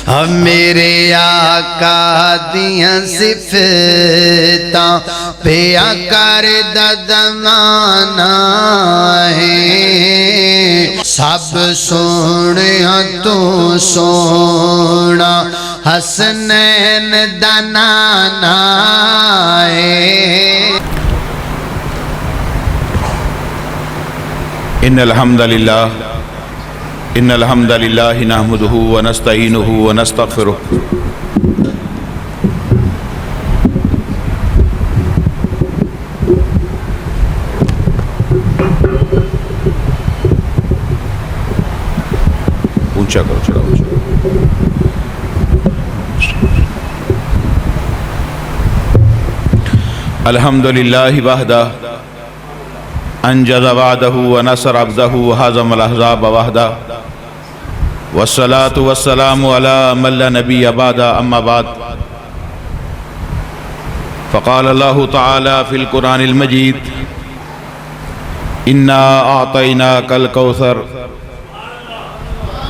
میرے آقا دیاں صفتاں پیا کر ددمانا ہے سب سونیا تو سونا حسنین دنانا ہے ان الحمد للہ نحمده ونستعینه ونستغفره اونچا کرو چڑھا الحمدللہ وحدہ انجز وعدہ ونصر عبدہ وہزم الاحزاب وحدہ والصلاة والسلام على من لا نبی بعد اما بعد فقال اللہ تعالی فی القرآن المجید انا اعطیناک الکوثر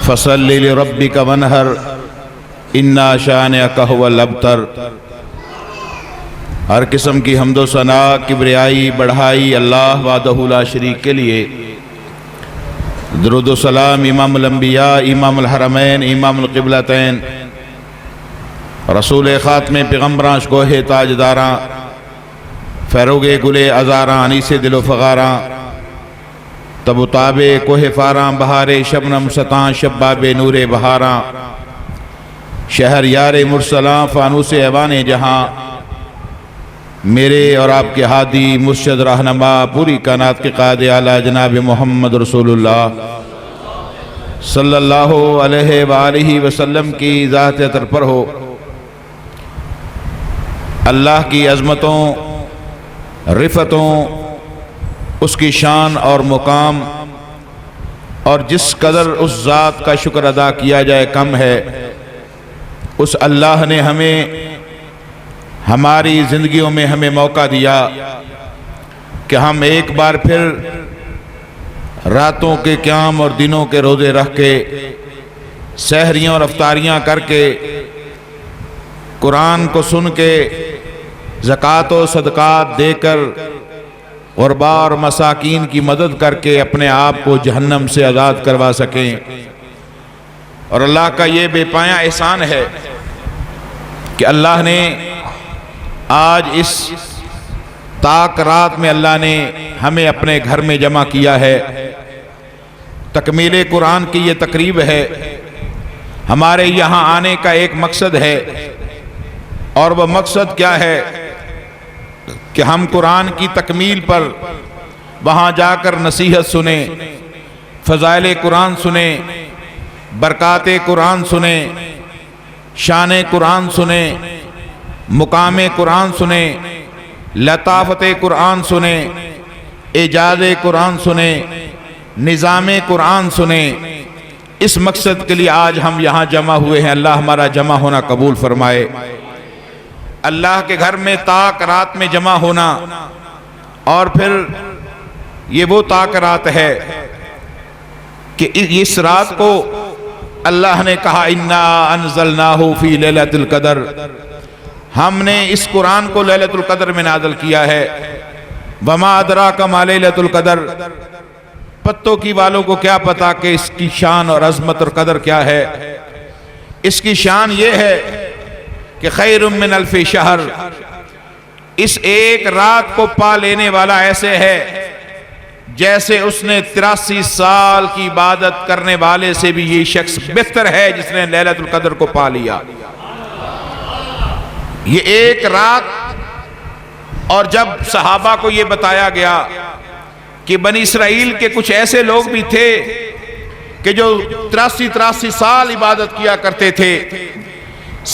فصل لربک وانحر انا شانئک هو الابتر۔ ہر قسم کی حمد و ثنا کبریائی بڑھائی اللہ وحدہ لا شریک کے لیے، درود و سلام امام الانبیاء امام الحرمین امام القبلتین رسول خاتم پیغمبراں شکوہ تاجداراں فیروگ گل ازاراں انیس دل و فغاراں تب تاب کوہ فاراں بہار شبنم ستاں شباب نور بہاراں شہر یار مرسلاں فانوس ایوان جہاں میرے اور آپ کے ہادی مرشد رہنما پوری کائنات کے قائد اعلیٰ جناب محمد رسول اللہ صلی اللہ علیہ وآلہ وسلم کی ذات اطہر پر ہو۔ اللہ کی عظمتوں رفتوں اس کی شان اور مقام اور جس قدر اس ذات کا شکر ادا کیا جائے کم ہے۔ اس اللہ نے ہمیں ہماری زندگیوں میں ہمیں موقع دیا کہ ہم ایک بار پھر راتوں کے قیام اور دنوں کے روزے رکھ کے سحریاں اور افطاریاں کر کے قرآن کو سن کے زکوٰۃ و صدقات دے کر غربا اور مساکین کی مدد کر کے اپنے آپ کو جہنم سے آزاد کروا سکیں۔ اور اللہ کا یہ بے پایاں احسان ہے کہ اللہ نے آج اس تاک رات میں اللہ نے ہمیں اپنے گھر میں جمع کیا ہے۔ تکمیل قرآن کی یہ تقریب ہے۔ ہمارے یہاں آنے کا ایک مقصد ہے، اور وہ مقصد کیا ہے کہ ہم قرآن کی تکمیل پر وہاں جا کر نصیحت سنیں، فضائل قرآن سنیں، برکات قرآن سنیں، شان قرآن سنیں، مقام قرآن سنیں، لطافت قرآن سنیں، اعجاز قرآن سنیں، نظام قرآن سنیں۔ اس مقصد کے لیے آج ہم یہاں جمع ہوئے ہیں۔ اللہ ہمارا جمع ہونا قبول فرمائے۔ اللہ کے گھر میں تاک رات میں جمع ہونا، اور پھر یہ وہ تاک رات ہے کہ اس رات کو اللہ نے کہا انا انزلناہ فی لیلۃ القدر، ہم نے اس قرآن کو لیلۃ القدر میں نازل کیا ہے۔ وما ادراک ما لیلۃ القدر، پتوں کی والوں کو کیا پتا کہ اس کی شان اور عظمت اور قدر کیا ہے۔ اس کی شان یہ ہے کہ خیر من الف شہر، اس ایک رات کو پا لینے والا ایسے ہے جیسے اس نے 83 سال کی عبادت کرنے والے سے بھی یہ شخص بہتر ہے جس نے لیلۃ القدر کو پا لیا۔ یہ ایک رات، اور جب صحابہ کو یہ بتایا گیا کہ بنی اسرائیل کے کچھ ایسے لوگ بھی تھے کہ جو 83 سال عبادت کیا کرتے تھے،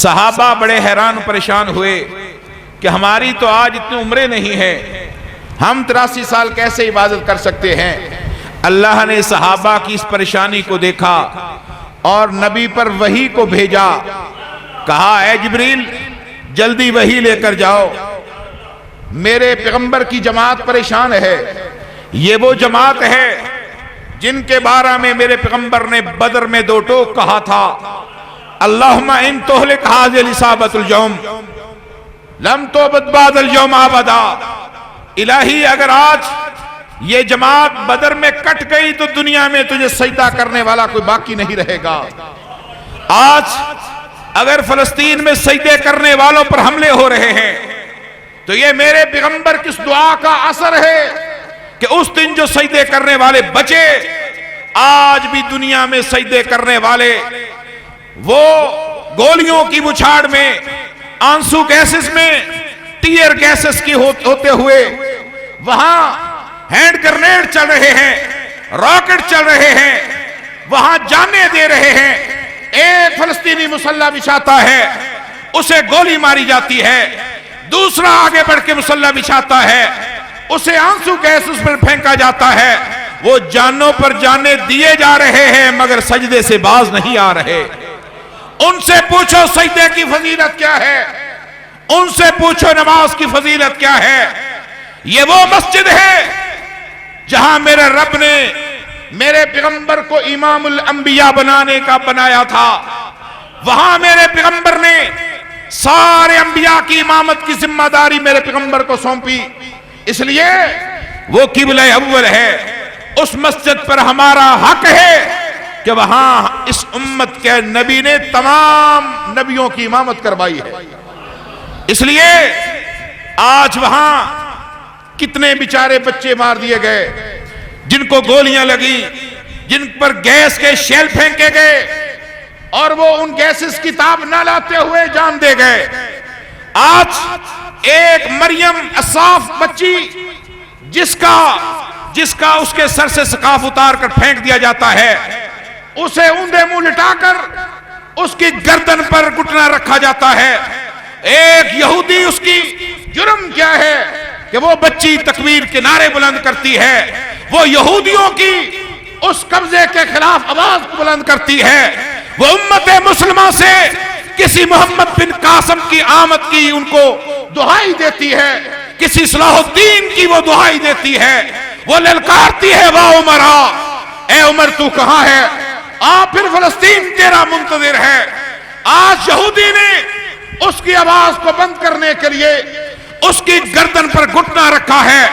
صحابہ بڑے حیران پریشان ہوئے کہ ہماری تو آج اتنی عمریں نہیں ہیں، ہم 83 سال کیسے عبادت کر سکتے ہیں۔ اللہ نے صحابہ کی اس پریشانی کو دیکھا اور نبی پر وحی کو بھیجا، کہا اے جبریل جلدی وحی لے کر جاؤ، میرے پیغمبر کی جماعت پریشان ہے۔ یہ وہ جماعت ہے جن کے بارے میں میرے پیغمبر نے بدر میں 2 ٹوک کہا تھا، اللہم ان تہلک ھذہ الاصابۃ اليوم لم تعبد بعد اليوم ابدا، الہی اگر آج یہ جماعت بدر میں کٹ گئی تو دنیا میں تجھے سجدہ کرنے والا کوئی باقی نہیں رہے گا۔ آج اگر فلسطین میں سجدے کرنے والوں پر حملے ہو رہے ہیں تو یہ میرے پیغمبر کس دعا کا اثر ہے کہ اس دن جو سجدے کرنے والے بچے، آج بھی دنیا میں سجدے کرنے والے وہ گولیوں کی بچھاڑ میں، آنسو گیسز میں، ٹیئر گیسز کی ہوتے ہوئے وہاں ہینڈ گرنیڈ چل رہے ہیں، راکٹ چل رہے ہیں، وہاں جانیں دے رہے ہیں۔ ایک فلسطینی مسلح بچھاتا ہے، اسے گولی ماری جاتی ہے، دوسرا آگے بڑھ کے مسلح بچھاتا ہے، اسے آنسو گیس اس پر پھینکا جاتا ہے۔ وہ جانوں پر جانے دیے جا رہے ہیں مگر سجدے سے باز نہیں آ رہے۔ ان سے پوچھو سجدے کی فضیلت کیا ہے، ان سے پوچھو نماز کی فضیلت کیا ہے۔ یہ وہ مسجد ہے جہاں میرے رب نے میرے پیغمبر کو امام الانبیاء بنانے کا بنایا تھا، وہاں میرے پیغمبر نے سارے انبیاء کی امامت کی ذمہ داری میرے پیغمبر کو سونپی، اس لیے وہ قبلہ اول ہے۔ اس مسجد پر ہمارا حق ہے کہ وہاں اس امت کے نبی نے تمام نبیوں کی امامت کروائی ہے۔ اس لیے آج وہاں کتنے بیچارے بچے مار دیے گئے، جن کو گولیاں لگی، جن پر گیس کے شیل پھینکے گئے اور وہ ان گیسز کی تاب نہ لاتے ہوئے جان دے گئے۔ آج ایک مریم اصاف بچی جس کا اس کے سر سے سقاف اتار کر پھینک دیا جاتا ہے، اسے اوندے منہ لٹا کر اس کی گردن پر گھٹنا رکھا جاتا ہے۔ ایک یہودی، اس کی جرم کیا ہے کہ وہ بچی تکبیر کے نعرے بلند کرتی ہے، وہ یہودیوں کی اس قبضے کے خلاف آواز بلند کرتی ہے، وہ امت مسلمہ سے کسی محمد بن قاسم کی آمد کی ان کو دعائی دیتی ہے، کسی صلاح الدین کی وہ دعائی دیتی ہے، وہ للکارتی ہے وا عمر، اے عمر تو کہاں ہے؟ پھر فلسطین تیرا منتظر ہے۔ آج یہودی نے اس کی آواز کو بند کرنے کے لیے اس کی گردن پر گھٹنا رکھا ہے۔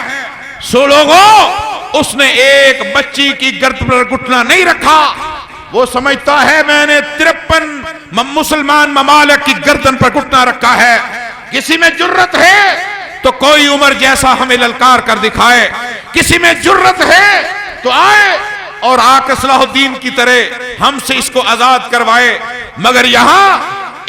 سو لوگوں، اس نے ایک بچی کی گردن پر گھٹنا نہیں رکھا، وہ سمجھتا ہے میں نے 53 مسلمان ممالک کی گردن پر گھٹنا رکھا ہے۔ کسی میں جرت ہے تو کوئی عمر جیسا ہمیں للکار کر دکھائے، کسی میں جرت ہے تو آئے اور آ کے صلاح الدین کی طرح ہم سے اس کو آزاد کروائے۔ مگر یہاں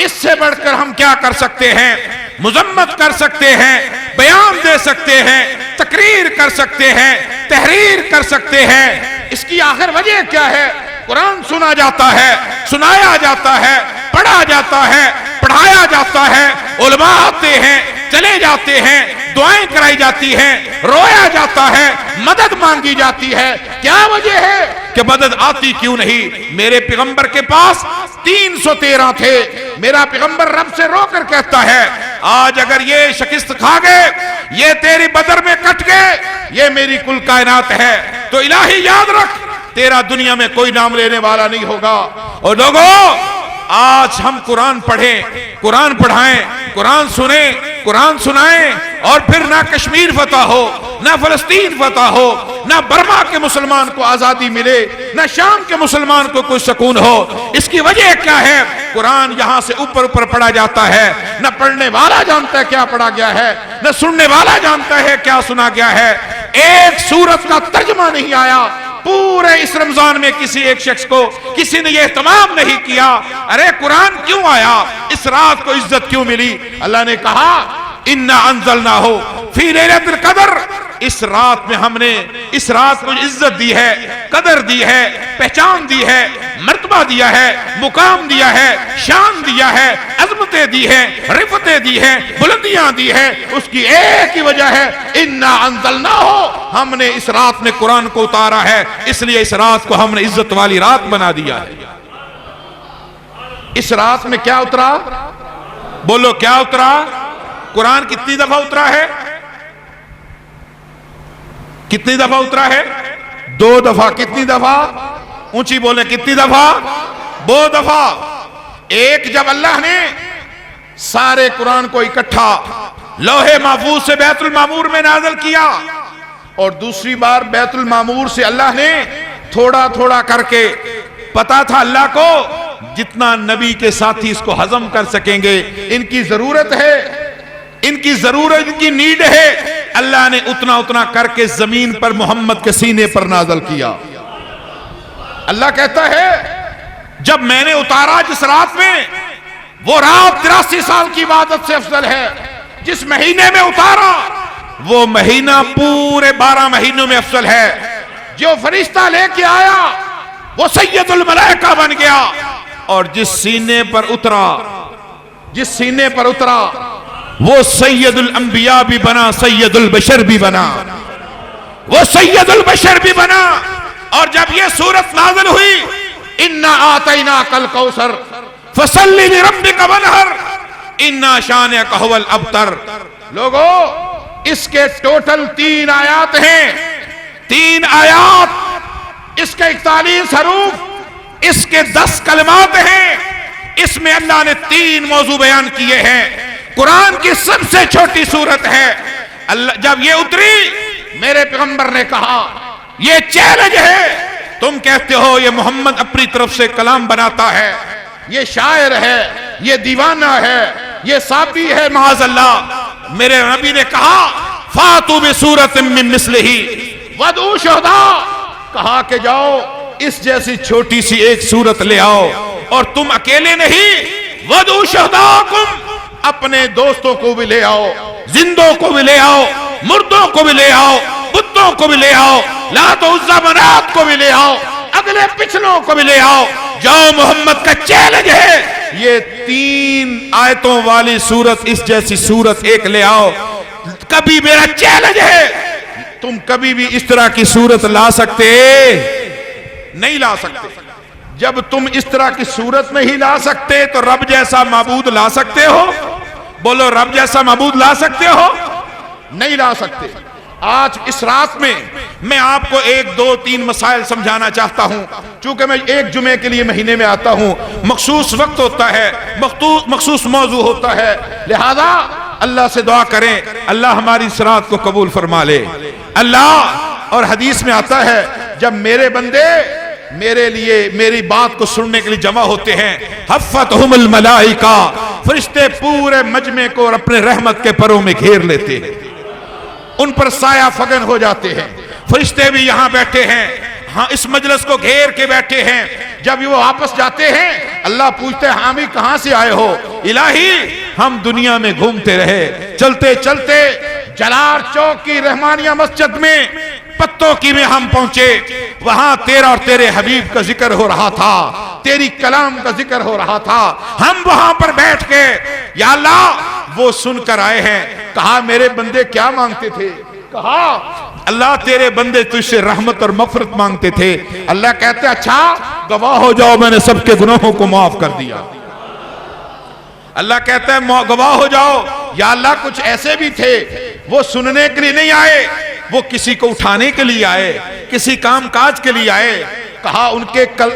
اس سے بڑھ کر ہم کیا کر سکتے ہیں؟ مذمت کر سکتے ہیں، بیان دے سکتے ہیں، تقریر کر سکتے ہیں، تحریر کر سکتے ہیں۔ اس کی آخر وجہ کیا ہے؟ قرآن سنا جاتا ہے، سنایا جاتا ہے، پڑھا جاتا ہے، پڑھایا جاتا ہے، علماء آتے ہیں، چلے جاتے ہیں، دعائیں کرائی جاتی ہیں، رویا جاتا ہے، مدد مانگی جاتی ہے۔ کیا وجہ ہے کہ مدد آتی کیوں نہیں؟ میرے پیغمبر کے پاس 313 تھے، میرا پیغمبر رب سے رو کر کہتا ہے آج اگر یہ شکست کھا گئے، یہ تیری بدر میں کٹ گئے، یہ میری کل کائنات ہے، تو الہی یاد رکھ تیرا دنیا میں کوئی نام لینے والا نہیں ہوگا۔ اور لوگوں، آج ہم قرآن پڑھیں، قرآن پڑھائیں، قرآن سنیں، قرآن سنائیں، اور پھر نہ کشمیر فتح ہو، نہ فلسطین فتح ہو، نہ برما کے مسلمان کو آزادی ملے، نہ شام کے مسلمان کو کوئی سکون ہو۔ اس کی وجہ کیا ہے؟ قرآن یہاں سے اوپر اوپر پڑھا جاتا ہے، نہ پڑھنے والا جانتا ہے کیا پڑھا گیا ہے، نہ سننے والا جانتا ہے کیا سنا گیا ہے۔ ایک سورت کا ترجمہ نہیں آیا پورے اس رمضان میں، کسی ایک شخص کو کسی نے یہ اہتمام نہیں کیا، ارے قرآن کیوں آیا، اس رات کو عزت کیوں ملی؟ اللہ نے کہا اِنَّا أَنزَلْنَاهُ فِي لَيْلَةِ الْقَدْرِ، اس رات میں ہم نے اس رات کو عزت دی ہے، قدر دی ہے، پہچان دی ہے، مرتبہ دیا ہے، مقام دیا ہے، شان دیا ہے، عظمتیں دی ہے، رفتیں دی ہے، بلندیاں دی ہے۔ اس کی ایک ہی وجہ ہے اِنَّا أَنزَلْنَاهُ، ہم نے اس رات میں قرآن کو اتارا ہے، اس لیے اس رات کو ہم نے عزت والی رات بنا دیا ہے۔ اس رات میں کیا اترا؟ بولو کیا اترا؟ قرآن کتنی دفعہ اترا ہے؟ کتنی دفعہ اترا ہے؟ 2 دفعہ۔ کتنی دفعہ؟ اونچی بولیں، کتنی دفعہ؟ 2 دفعہ۔ ایک جب اللہ نے سارے قرآن کو اکٹھا لوح محفوظ سے بیت المعمور میں نازل کیا، اور دوسری بار بیت المعمور سے اللہ نے تھوڑا تھوڑا کر کے، پتا تھا اللہ کو جتنا نبی کے ساتھی اس کو ہضم کر سکیں گے، ان کی ضرورت ہے، ان کی ضرورت، ان کی نیڈ ہے، اللہ نے اتنا اتنا کر کے زمین پر محمد کے سینے پر نازل کیا۔ اللہ کہتا ہے جب میں نے اتارا جس رات میں، وہ رات 83 سال کی عبادت سے افضل ہے، جس مہینے میں اتارا وہ مہینہ پورے 12 مہینوں میں افضل ہے، جو فرشتہ لے کے آیا وہ سید الملائکہ بن گیا، اور جس سینے پر اترا وہ سید الانبیاء بھی بنا، سید البشر بھی بنا، وہ سید البشر بھی بنا۔ اور جب یہ سورت نازل ہوئی، اِنَّا آتَيْنَاكَ الْكَوْثَرَ فَصَلِّ لِرَبِّكَ وَانْحَرْ اِنَّا شَانِئَكَ هُوَ الْأَبْتَرُ۔ لوگو اس کے ٹوٹل 3 آیات ہیں، 3 آیات، اس کے 41 حروف، اس کے 10 کلمات ہیں، اس میں اللہ نے 3 موضوع بیان کیے ہیں۔ قرآن کی سب سے چھوٹی سورت ہے۔ جب یہ اتری، میرے پیغمبر نے کہا یہ چیلنج ہے، تم کہتے ہو یہ محمد اپنی طرف سے کلام بناتا ہے، یہ شاعر ہے، یہ دیوانہ ہے، یہ صافی ہے، معاذ اللہ۔ میرے نبی نے کہا فاتو بسورۃ من مثلہ وادعوا شہداء، کہا کہ جاؤ اس جیسی چھوٹی سی ایک سورت لے آؤ، اور تم اکیلے نہیں، وادعوا شہداءکم، اپنے دوستوں کو بھی لے آؤ، زندوں کو بھی لے آؤ، مردوں کو بھی لے آؤ، بتوں کو بھی لے آؤ، لات و عزا منات کو بھی لے آؤ، اگلے پچھلوں کو بھی لے آؤ، جاؤ محمد کا چیلنج ہے، یہ 3 آیتوں والی سورت، اس جیسی سورت ایک لے آؤ۔ کبھی میرا چیلنج ہے، تم کبھی بھی اس طرح کی سورت لا سکتے نہیں لا سکتے۔ جب تم اس طرح کی صورت نہیں لا سکتے تو رب جیسا معبود لا سکتے ہو؟ بولو رب جیسا معبود لا سکتے ہو؟ نہیں لا سکتے۔ آج اس رات میں میں آپ کو 1 2 3 مسائل سمجھانا چاہتا ہوں، چونکہ میں ایک جمعے کے لیے مہینے میں آتا ہوں، مخصوص وقت ہوتا ہے، مخصوص موضوع ہوتا ہے، لہذا اللہ سے دعا کریں اللہ ہماری اس رات کو قبول فرما لے۔ اللہ، اور حدیث میں آتا ہے جب میرے بندے میرے لیے میری بات کو سننے کے لیے جمع ہوتے ہیں، حفتہم الملائکہ، فرشتے پورے مجمع کو اور اپنے رحمت کے پروں میں گھیر لیتے ہیں، ان پر سایہ فگن ہو جاتے ہیں، فرشتے بھی یہاں بیٹھے ہیں، ہاں اس مجلس کو گھیر کے بیٹھے ہیں۔ جب وہ واپس جاتے ہیں اللہ پوچھتے ہیں حامی کہاں سے آئے ہو؟ الہی ہم دنیا میں گھومتے رہے، چلتے چلتے جلار چوک کی رحمانیہ مسجد میں پتوں کی میں ہم پہنچے، وہاں تیرا اور تیرے حبیب کا ذکر ہو رہا تھا، تیری کلام کا ذکر ہو رہا تھا، ہم وہاں پر بیٹھ کے یا اللہ وہ سن کر آئے ہیں۔ کہا میرے بندے کیا مانگتے تھے؟ کہا اللہ تیرے بندے تجھ سے رحمت اور مغفرت مانگتے تھے۔ اللہ کہتے اچھا گواہ ہو جاؤ میں نے سب کے گناہوں کو معاف کر دیا۔ اللہ کہتا ہے گواہ ہو جاؤ، یا اللہ کچھ ایسے بھی تھے وہ سننے کے لیے نہیں آئے، وہ کسی کو اٹھانے کے لیے آئے، کسی کام کاج کے لیے آئے۔ کہا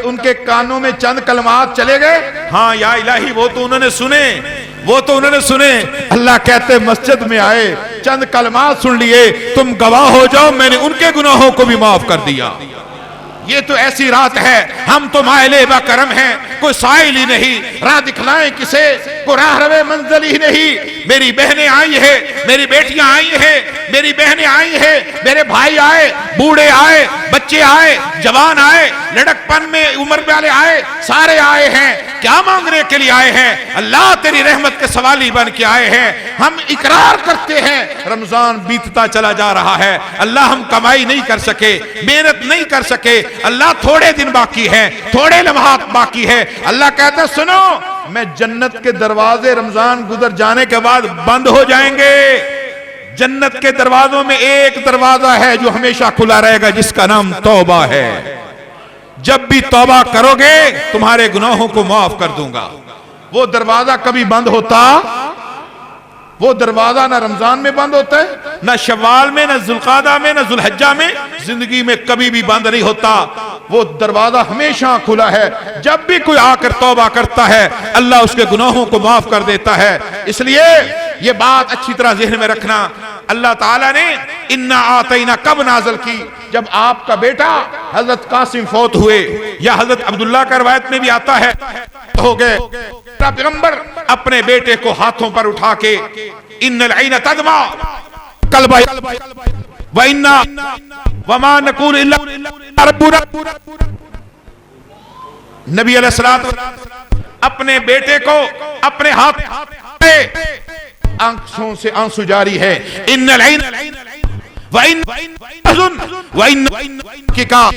ان کے کانوں میں چند کلمات چلے گئے، ہاں یا الہی وہ تو انہوں نے سنے، اللہ کہتے مسجد میں آئے، چند کلمات سن لیے، تم گواہ ہو جاؤ میں نے ان کے گناہوں کو بھی معاف کر دیا۔ یہ تو ایسی رات ہے، ہم تو مائل با کرم ہیں، کوئی سائل ہی نہیں، راہ دکھلائیں کسے، کوئی راہ روے منزل ہی نہیں۔ میری بہنیں آئی ہیں، میری بیٹیاں آئی ہیں، میری بہنیں آئی ہیں، میرے بھائی آئے، بوڑھے آئے، بچے آئے، جوان آئے، لڑک پن میں عمر والے آئے، سارے آئے ہیں۔ کیا مانگنے کے لیے آئے ہیں؟ اللہ تیری رحمت کے سوالی بن کے آئے ہیں۔ ہم اقرار کرتے ہیں رمضان بیتتا چلا جا رہا ہے، اللہ ہم کمائی نہیں کر سکے، محنت نہیں کر سکے، اللہ تھوڑے دن باقی ہیں، تھوڑے لمحات باقی ہے۔ اللہ کہتا ہے سنو میں جنت کے دروازے رمضان گزر جانے کے بعد بند ہو جائیں گے۔ جنت کے دروازوں میں ایک دروازہ ہے جو ہمیشہ کھلا رہے گا، جس کا نام توبہ ہے۔ جب بھی توبہ کرو گے تمہارے گناہوں کو معاف کر دوں گا۔ وہ دروازہ کبھی بند ہوتا؟ وہ دروازہ نہ رمضان میں بند ہوتا ہے، نہ شوال میں، نہ ذوالقعدہ میں، نہ ذوالحجہ میں، زندگی میں کبھی بھی بند نہیں ہوتا۔ وہ دروازہ ہمیشہ کھلا ہے، جب بھی کوئی آ کر توبہ کرتا ہے اللہ اس کے گناہوں کو معاف کر دیتا ہے۔ اس لیے یہ بات اچھی طرح ذہن میں رکھنا، اللہ تعالیٰ نے انا آتینا کب نازل کی؟ جب آپ کا بیٹا حضرت قاسم فوت ہوئے، یا حضرت عبداللہ کا روایت میں بھی آتا ہے ہو گئے، پیغمبر اپنے بیٹے کو ہاتھوں پر اٹھا کے ان العین تدمع قلبا وَإِنَّا وَمَا نَقُولُ إِلَّا رَبُّنَا، نبی علیہ السلام اپنے بیٹے کو اپنے ہاتھ آنکھوں سے آنسو جاری ہے، ان العین کی کہا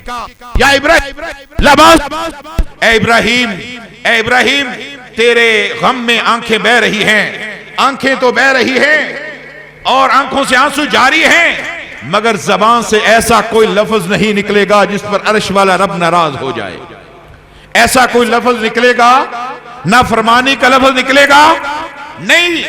یا ابراہیم، اے ابراہیم تیرے غم میں آنکھیں بہ رہی ہیں، آنکھیں تو بہ رہی ہیں اور آنکھوں سے آنسو جاری ہیں، مگر زبان سے ایسا کوئی لفظ نہیں نکلے گا جس پر عرش والا رب ناراض ہو جائے۔ ایسا کوئی لفظ نکلے گا، نافرمانی کا لفظ نکلے گا نہیں۔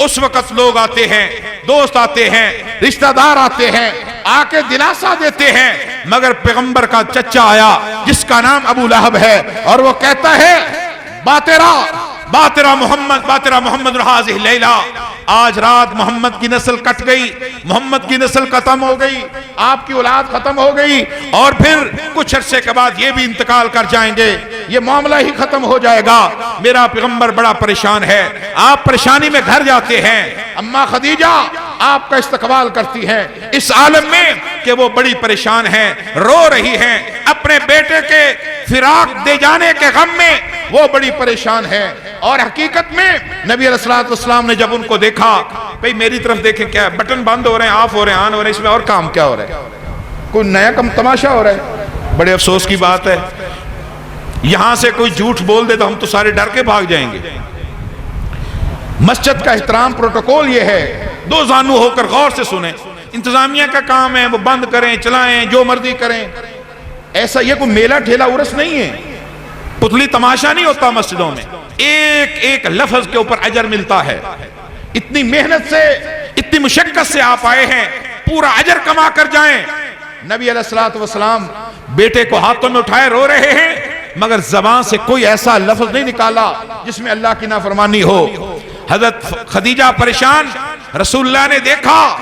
اس وقت لوگ آتے ہیں، دوست آتے ہیں، رشتہ دار آتے ہیں، آ کے دلاسا دیتے ہیں، مگر پیغمبر کا چچا آیا جس کا نام ابو لہب ہے اور وہ کہتا ہے باترا محمد رہازہ لیلہ، آج رات محمد کی نسل کٹ گئی، محمد کی نسل ختم ہو گئی، آپ کی اولاد ختم ہو گئی، اور پھر کچھ عرصے کے بعد یہ بھی انتقال کر جائیں گے، یہ معاملہ ہی ختم ہو جائے گا، میرا پیغمبر بڑا پریشان ہے۔ آپ پریشانی میں گھر جاتے ہیں، اماں خدیجہ آپ کا استقبال کرتی ہیں اس عالم میں کہ وہ بڑی پریشان ہیں، رو رہی ہیں، اپنے بیٹے کے فراق دے جانے کے غم میں وہ بڑی پریشان ہے۔ اور حقیقت میں نبی علیہ السلام نے جب ان کو دیکھا، بھئی میری طرف دیکھیں، کیا بٹن بند ہو رہے ہیں، آف ہو رہے ہیں، آن ہو رہے ہیں، اس میں اور کام کیا ہو رہا ہے؟ کوئی نیا کم تماشا ہو رہا ہے؟ بڑے افسوس کی بات ہے، یہاں سے کوئی جھوٹ بول دے تو ہم تو سارے ڈر کے بھاگ جائیں گے۔ مسجد کا احترام پروٹوکول یہ ہے، دو زانو ہو کر غور سے سنیں، انتظامیہ کا کام ہے وہ بند کریں، چلائیں، جو مرضی کریں، ایسا یہ کوئی میلہ ٹھیلا عرس نہیں ہے، پتلی تماشا نہیں ہوتا مسجدوں میں، ایک ایک لفظ کے اوپر اجر ملتا ہے۔ اتنی محنت سے، اتنی مشقت سے آپ آئے ہیں، پورا اجر کما کر جائیں۔ نبی علیہ السلام بیٹے کو ہاتھوں میں اٹھائے رو رہے ہیں، مگر زبان سے کوئی ایسا لفظ نہیں نکالا جس میں اللہ کی نافرمانی ہو۔ حضرت خدیجہ پریشان، رسول اللہ نے دیکھا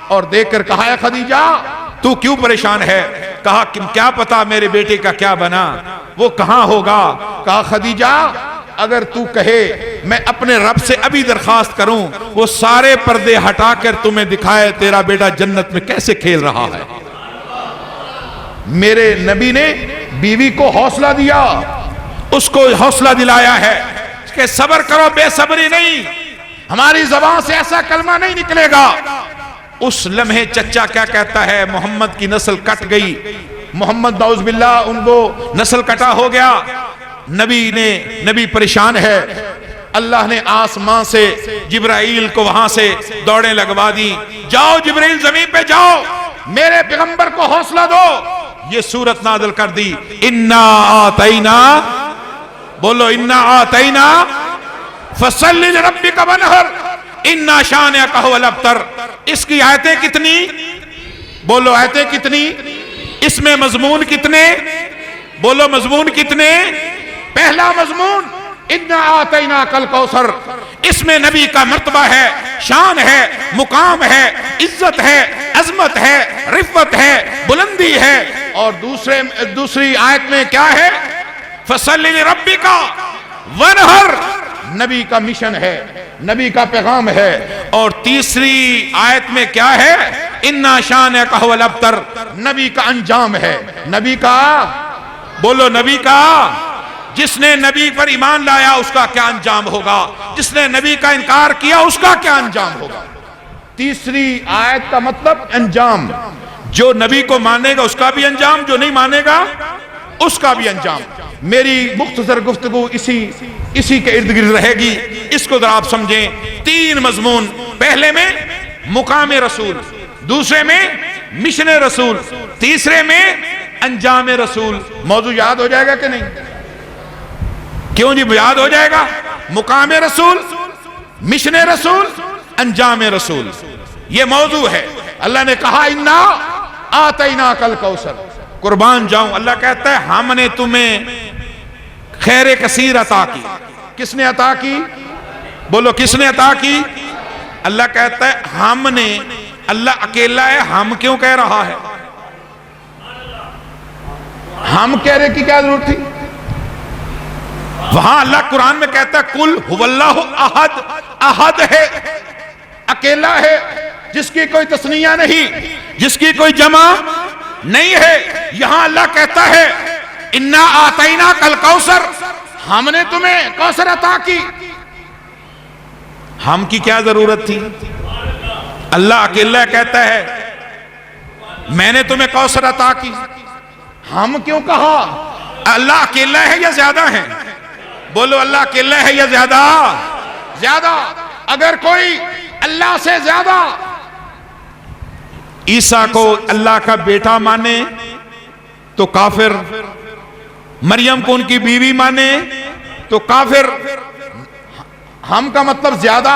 اور دیکھ کر کہا، اے خدیجہ تو کیوں پریشان ہے؟ کہا کہ کیا پتا میرے بیٹے کا کیا بنا، وہ کہاں ہوگا؟ کہا خدیجہ اگر تو کہے میں اپنے رب سے ابھی درخواست کروں وہ سارے پردے ہٹا کر تمہیں دکھائے تیرا بیٹا جنت میں کیسے کھیل رہا ہے۔ میرے نبی نے بیوی کو حوصلہ دیا، اس کو حوصلہ دلایا ہے کہ صبر کرو، بے صبری نہیں، ہماری زبان سے ایسا کلمہ نہیں نکلے گا۔ اس لمحے چچا کیا کہتا ہے؟ محمد کی نسل کٹ گئی، محمد نعوذ باللہ ان کو نسل کٹا ہو گیا۔ نبی پریشان ہے، اللہ نے آسمان سے جبرائیل کو وہاں سے دوڑیں لگوا دی، جاؤ جبرائیل زمین پہ جاؤ، میرے پیغمبر کو حوصلہ دو۔ یہ سورت نازل کر دی، انا آتینا، بولو انا آتینا فصلی لربک وانحر انا شانئک ھو الابتر۔ اس کی آیتیں کتنی؟ بولو آیتیں کتنی؟ اس میں مضمون کتنے؟ بولو مضمون کتنے؟ پہلا مضمون انا آتیناک الکوثر، اس میں نبی کا مرتبہ ہے، شان ہے، مقام ہے، عزت ہے، عظمت ہے، رفعت ہے، بلندی ہے۔ اور دوسری آیت میں کیا ہے؟ فصلی لربک وانحر، نبی کا مشن ہے، نبی کا پیغام ہے۔ اور تیسری آیت میں کیا ہے؟ انا شانئک ھو الابتر، نبی کا انجام ہے، نبی کا، بولو نبی کا، جس نے نبی پر ایمان لایا اس کا کیا انجام ہوگا، جس نے نبی کا انکار کیا اس کا کیا انجام ہوگا۔ تیسری آیت کا مطلب انجام، جو نبی کو مانے گا اس کا بھی انجام، جو نہیں مانے گا اس کا بھی انجام۔ میری مختصر گفتگو اسی کے ارد گرد رہے گی، اس کو ذرا آپ سمجھیں۔ تین مضمون، پہلے میں مقام رسول، دوسرے میں مشن رسول، تیسرے میں انجام رسول۔ موضوع یاد ہو جائے گا کہ نہیں؟ کیوں جی یاد ہو جائے گا؟ مقام رسول، مشن رسول، انجام رسول، یہ موضوع ہے۔ اللہ نے کہا انا آتیناک الکوثر، قربان جاؤں، اللہ کہتا ہے ہم نے تمہیں خیر کثیر عطا کی۔ کس نے عطا کی؟ بولو کس نے عطا کی؟ اللہ کہتا ہے ہم نے، اللہ اکیلا ہے، ہم کیوں کہہ رہا ہے؟ ہم کہنے کی کیا ضرورت تھی؟ وہاں اللہ قرآن میں کہتا ہے کل هو اللہ احد، احد ہے، اکیلا ہے، جس کی کوئی تثنیہ نہیں، جس کی کوئی جمع نہیں ہے۔ یہاں اللہ کہتا ہے انا آتیناک الکوثر، ہم نے تمہیں کوثر عطا کی۔ ہم کی کیا ضرورت تھی؟ اللہ اکیلا کہتا ہے میں نے تمہیں کوثر عطا کی، ہم کیوں کہا؟ اللہ اکیلا ہے یا زیادہ ہیں؟ بولو اللہ اکیلا ہے یا زیادہ؟ زیادہ۔ اگر کوئی اللہ سے زیادہ عیسیٰ کو اللہ کا بیٹا مانے تو کافر، مریم کو ان کی بیوی مانے تو کافر۔ ہم کا مطلب زیادہ،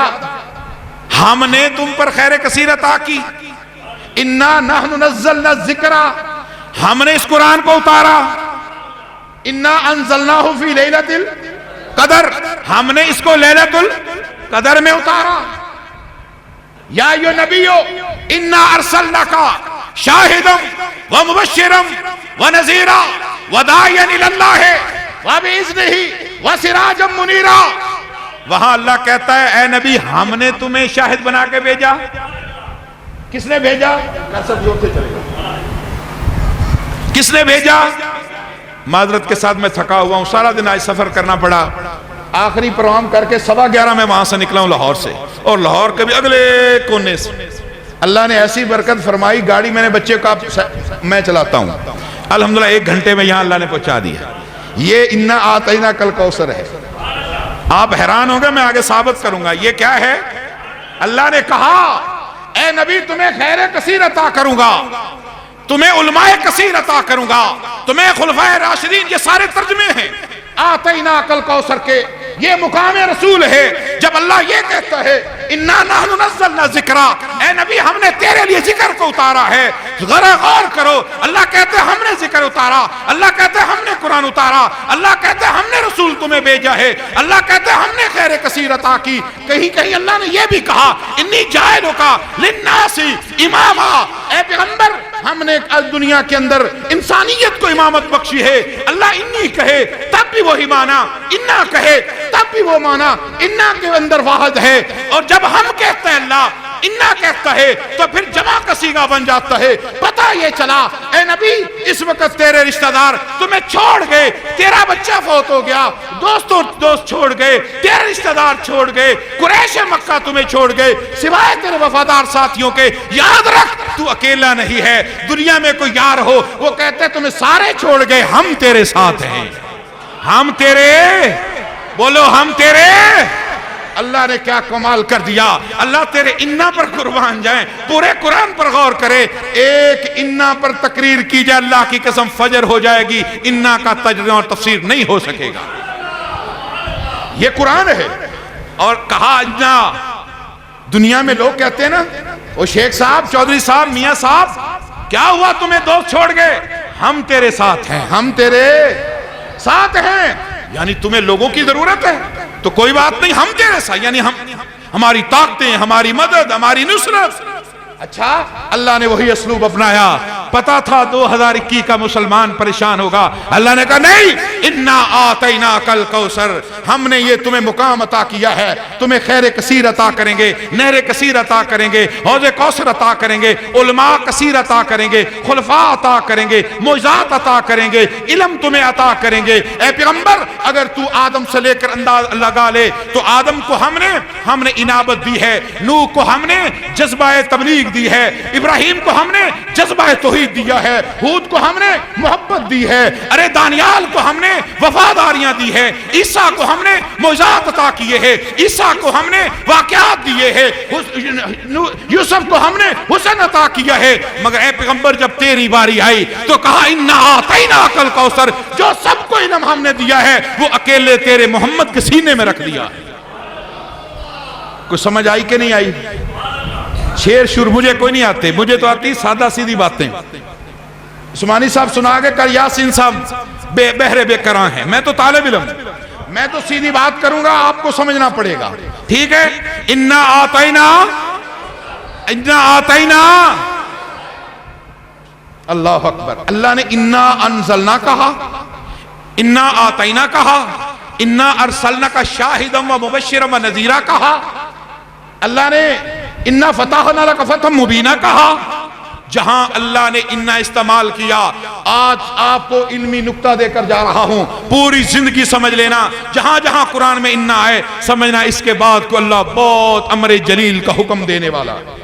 ہم نے تم پر خیر کثیر عطا کی۔ انا نحن نزلنا الذکر، ہم نے اس قرآن کو اتارا۔ انا انزلناہ فی لیلۃ القدر، ہم نے اس کو لیلۃ القدر میں اتارا۔ یا ایھا النبی انا ارسلناک شاہدا ومبشرا ونذیرا وداعیا الی اللہ وباذنہ وسراجا منیرا۔ وہاں اللہ کہتا ہے اے نبی ہم نے تمہیں شاہد بنا کے بھیجا۔ کس نے بھیجا؟ سب زور سے چلے گا۔ کس نے بھیجا؟ معذرت کے ساتھ میں تھکا ہوا ہوں، سارا دن آج سفر کرنا پڑا، آخری پروگرام کر کے 11:15 میں وہاں سے نکلا ہوں لاہور سے، اور لاہور کے بھی اگلے کونے سے۔ اللہ نے ایسی برکت فرمائی، گاڑی میں نے بچے کا میں چلاتا ہوں، الحمدللہ 1 گھنٹے میں یہاں اللہ نے پہنچا دیا۔ یہ انا آتیناک الکوثر ہے۔ آپ حیران ہوں گے، میں آگے ثابت کروں گا یہ کیا ہے۔ اللہ نے کہا اے نبی تمہیں خیر کثیر عطا کروں گا، تمہیں علماء کثیر عطا کروں گا، تمہیں خلفائے راشدین، یہ سارے ترجمے ہیں آتیناک الکوثر کے۔ یہ مقام رسول ہے جب اللہ یہ کہتا ہے انا نحن نزلنا الذکر، اے نبی ہم نے تیرے لیے ذکر کو اتارا ہے۔ غور کرو، اللہ کہتے ہیں ہم نے ذکر اتارا، اللہ کہتے ہیں ہم نے قرآن اتارا، اللہ کہتے ہیں ہم نے رسول تمہیں بھیجا ہے، اللہ کہتے ہیں ہم نے خیر کثیر عطا کی۔ کہیں اللہ نے یہ بھی کہا انی جاعلک للناس اماما، اے پیغمبر ہم نے دنیا کے اندر انسانیت کو امامت بخشی ہے۔ اللہ انی کہے تب بھی وہی مانا، انا کہے تب بھی وہ مانا، انا کے اندر واحد ہے، اور جب ہم کہتا ہے اللہ انا کہتا ہے تو پھر جمع کا صیغہ بن جاتا ہے۔ پتہ یہ چلا اے نبی اس وقت تیرے رشتہ دار تمہیں چھوڑ گئے، تیرا بچہ فوت ہو گیا، دوست چھوڑ گئے، تیرے رشتہ دار چھوڑ گئے، قریش مکہ تمہیں چھوڑ گئے، سوائے تیرے وفادار ساتھیوں کے۔ یاد رکھ تو اکیلا نہیں ہے، دنیا میں کوئی یار ہو وہ کہتے تمہیں سارے چھوڑ گئے، ہم تیرے ساتھ ہیں، ہم تیرے، بولو ہم تیرے۔ اللہ نے کیا کمال کر دیا۔ اللہ تیرے انا پر قربان جائیں، پورے قرآن پر غور کرے، ایک انا پر تقریر کی جائے اللہ کی قسم فجر ہو جائے گی، انا کا ترجمہ اور تفسیر نہیں ہو سکے گا۔ یہ قرآن ہے۔ اور کہا انا، دنیا میں لوگ کہتے ہیں نا وہ شیخ صاحب، چودھری صاحب، میاں صاحب کیا ہوا تمہیں دوست چھوڑ گئے؟ ہم تیرے ساتھ ہیں، ہم تیرے ساتھ ہیں، یعنی تمہیں لوگوں کی ضرورت ہے تو کوئی بات نہیں، ہم تیرے ساتھ، یعنی ہماری طاقتیں، ہماری مدد، ہماری نصرت۔ اچھا اللہ نے وہی اسلوب اپنایا، پتا تھا 2021 کا مسلمان پریشان ہوگا، اللہ نے کہا نہیں، انا آتیناک الکوثر، ہم نے یہ تمہیں مقام عطا کیا ہے، تمہیں خیر کثیر عطا کریں گے، نہر کثیر عطا کریں گے، حوض کوثر عطا کریں گے، علماء کثیر عطا کریں گے، خلفاء عطا کریں گے، معجزات عطا کریں گے، علم تمہیں عطا کریں گے۔ اے پیغمبر اگر تو آدم سے لے کر انداز لگا لے تو آدم کو ہم نے انابت دی ہے، نوح کو ہم نے جذبہ تبلیغ دی ہے، ابراہیم کو ہم نے جذبہ توحید دیا ہے، ہود کو ہم نے محبت دی ہے، ارے دانیال کو ہم نے وفاداریاں دی ہے، عیسیٰ کو ہم نے معجزات عطا کیے ہیں، عیسیٰ کو ہم نے واقعات دیے ہیں، یوسف کو ہم نے حسن عطا کیا ہے، مگر اے پیغمبر جب تیری باری آئی تو کہا انا آتیناک الکوثر، جو سب کو علم ہم نے دیا ہے وہ اکیلے تیرے محمد کے سینے میں رکھ دیا۔ کچھ سمجھ آئی کہ نہیں آئی؟ شیر شور مجھے کوئی نہیں آتے، مجھے تو آتی سادہ سیدھی باتیں۔ عثمانی صاحب سنا کے کر یاسین صاحب بہرے بے کراں ہیں، میں تو طالب علم، میں تو سیدھی بات کروں گا، آپ کو سمجھنا پڑے گا، ٹھیک ہے؟ انا آتینا اللہ اکبر، اللہ نے انا انزلنا کہا، انا آتینا کہا، انا ارسلناک شاہدا و مبشرا و نذیرا کہا، اللہ نے انا فتحنا لک فتحا مبینا کہا۔ جہاں اللہ نے انا استعمال کیا، آج آپ کو علمی نکتہ دے کر جا رہا ہوں، پوری زندگی سمجھ لینا، جہاں جہاں قرآن میں انا آئے سمجھنا اس کے بعد کو اللہ بہت امر جلیل کا حکم دینے والا ہے۔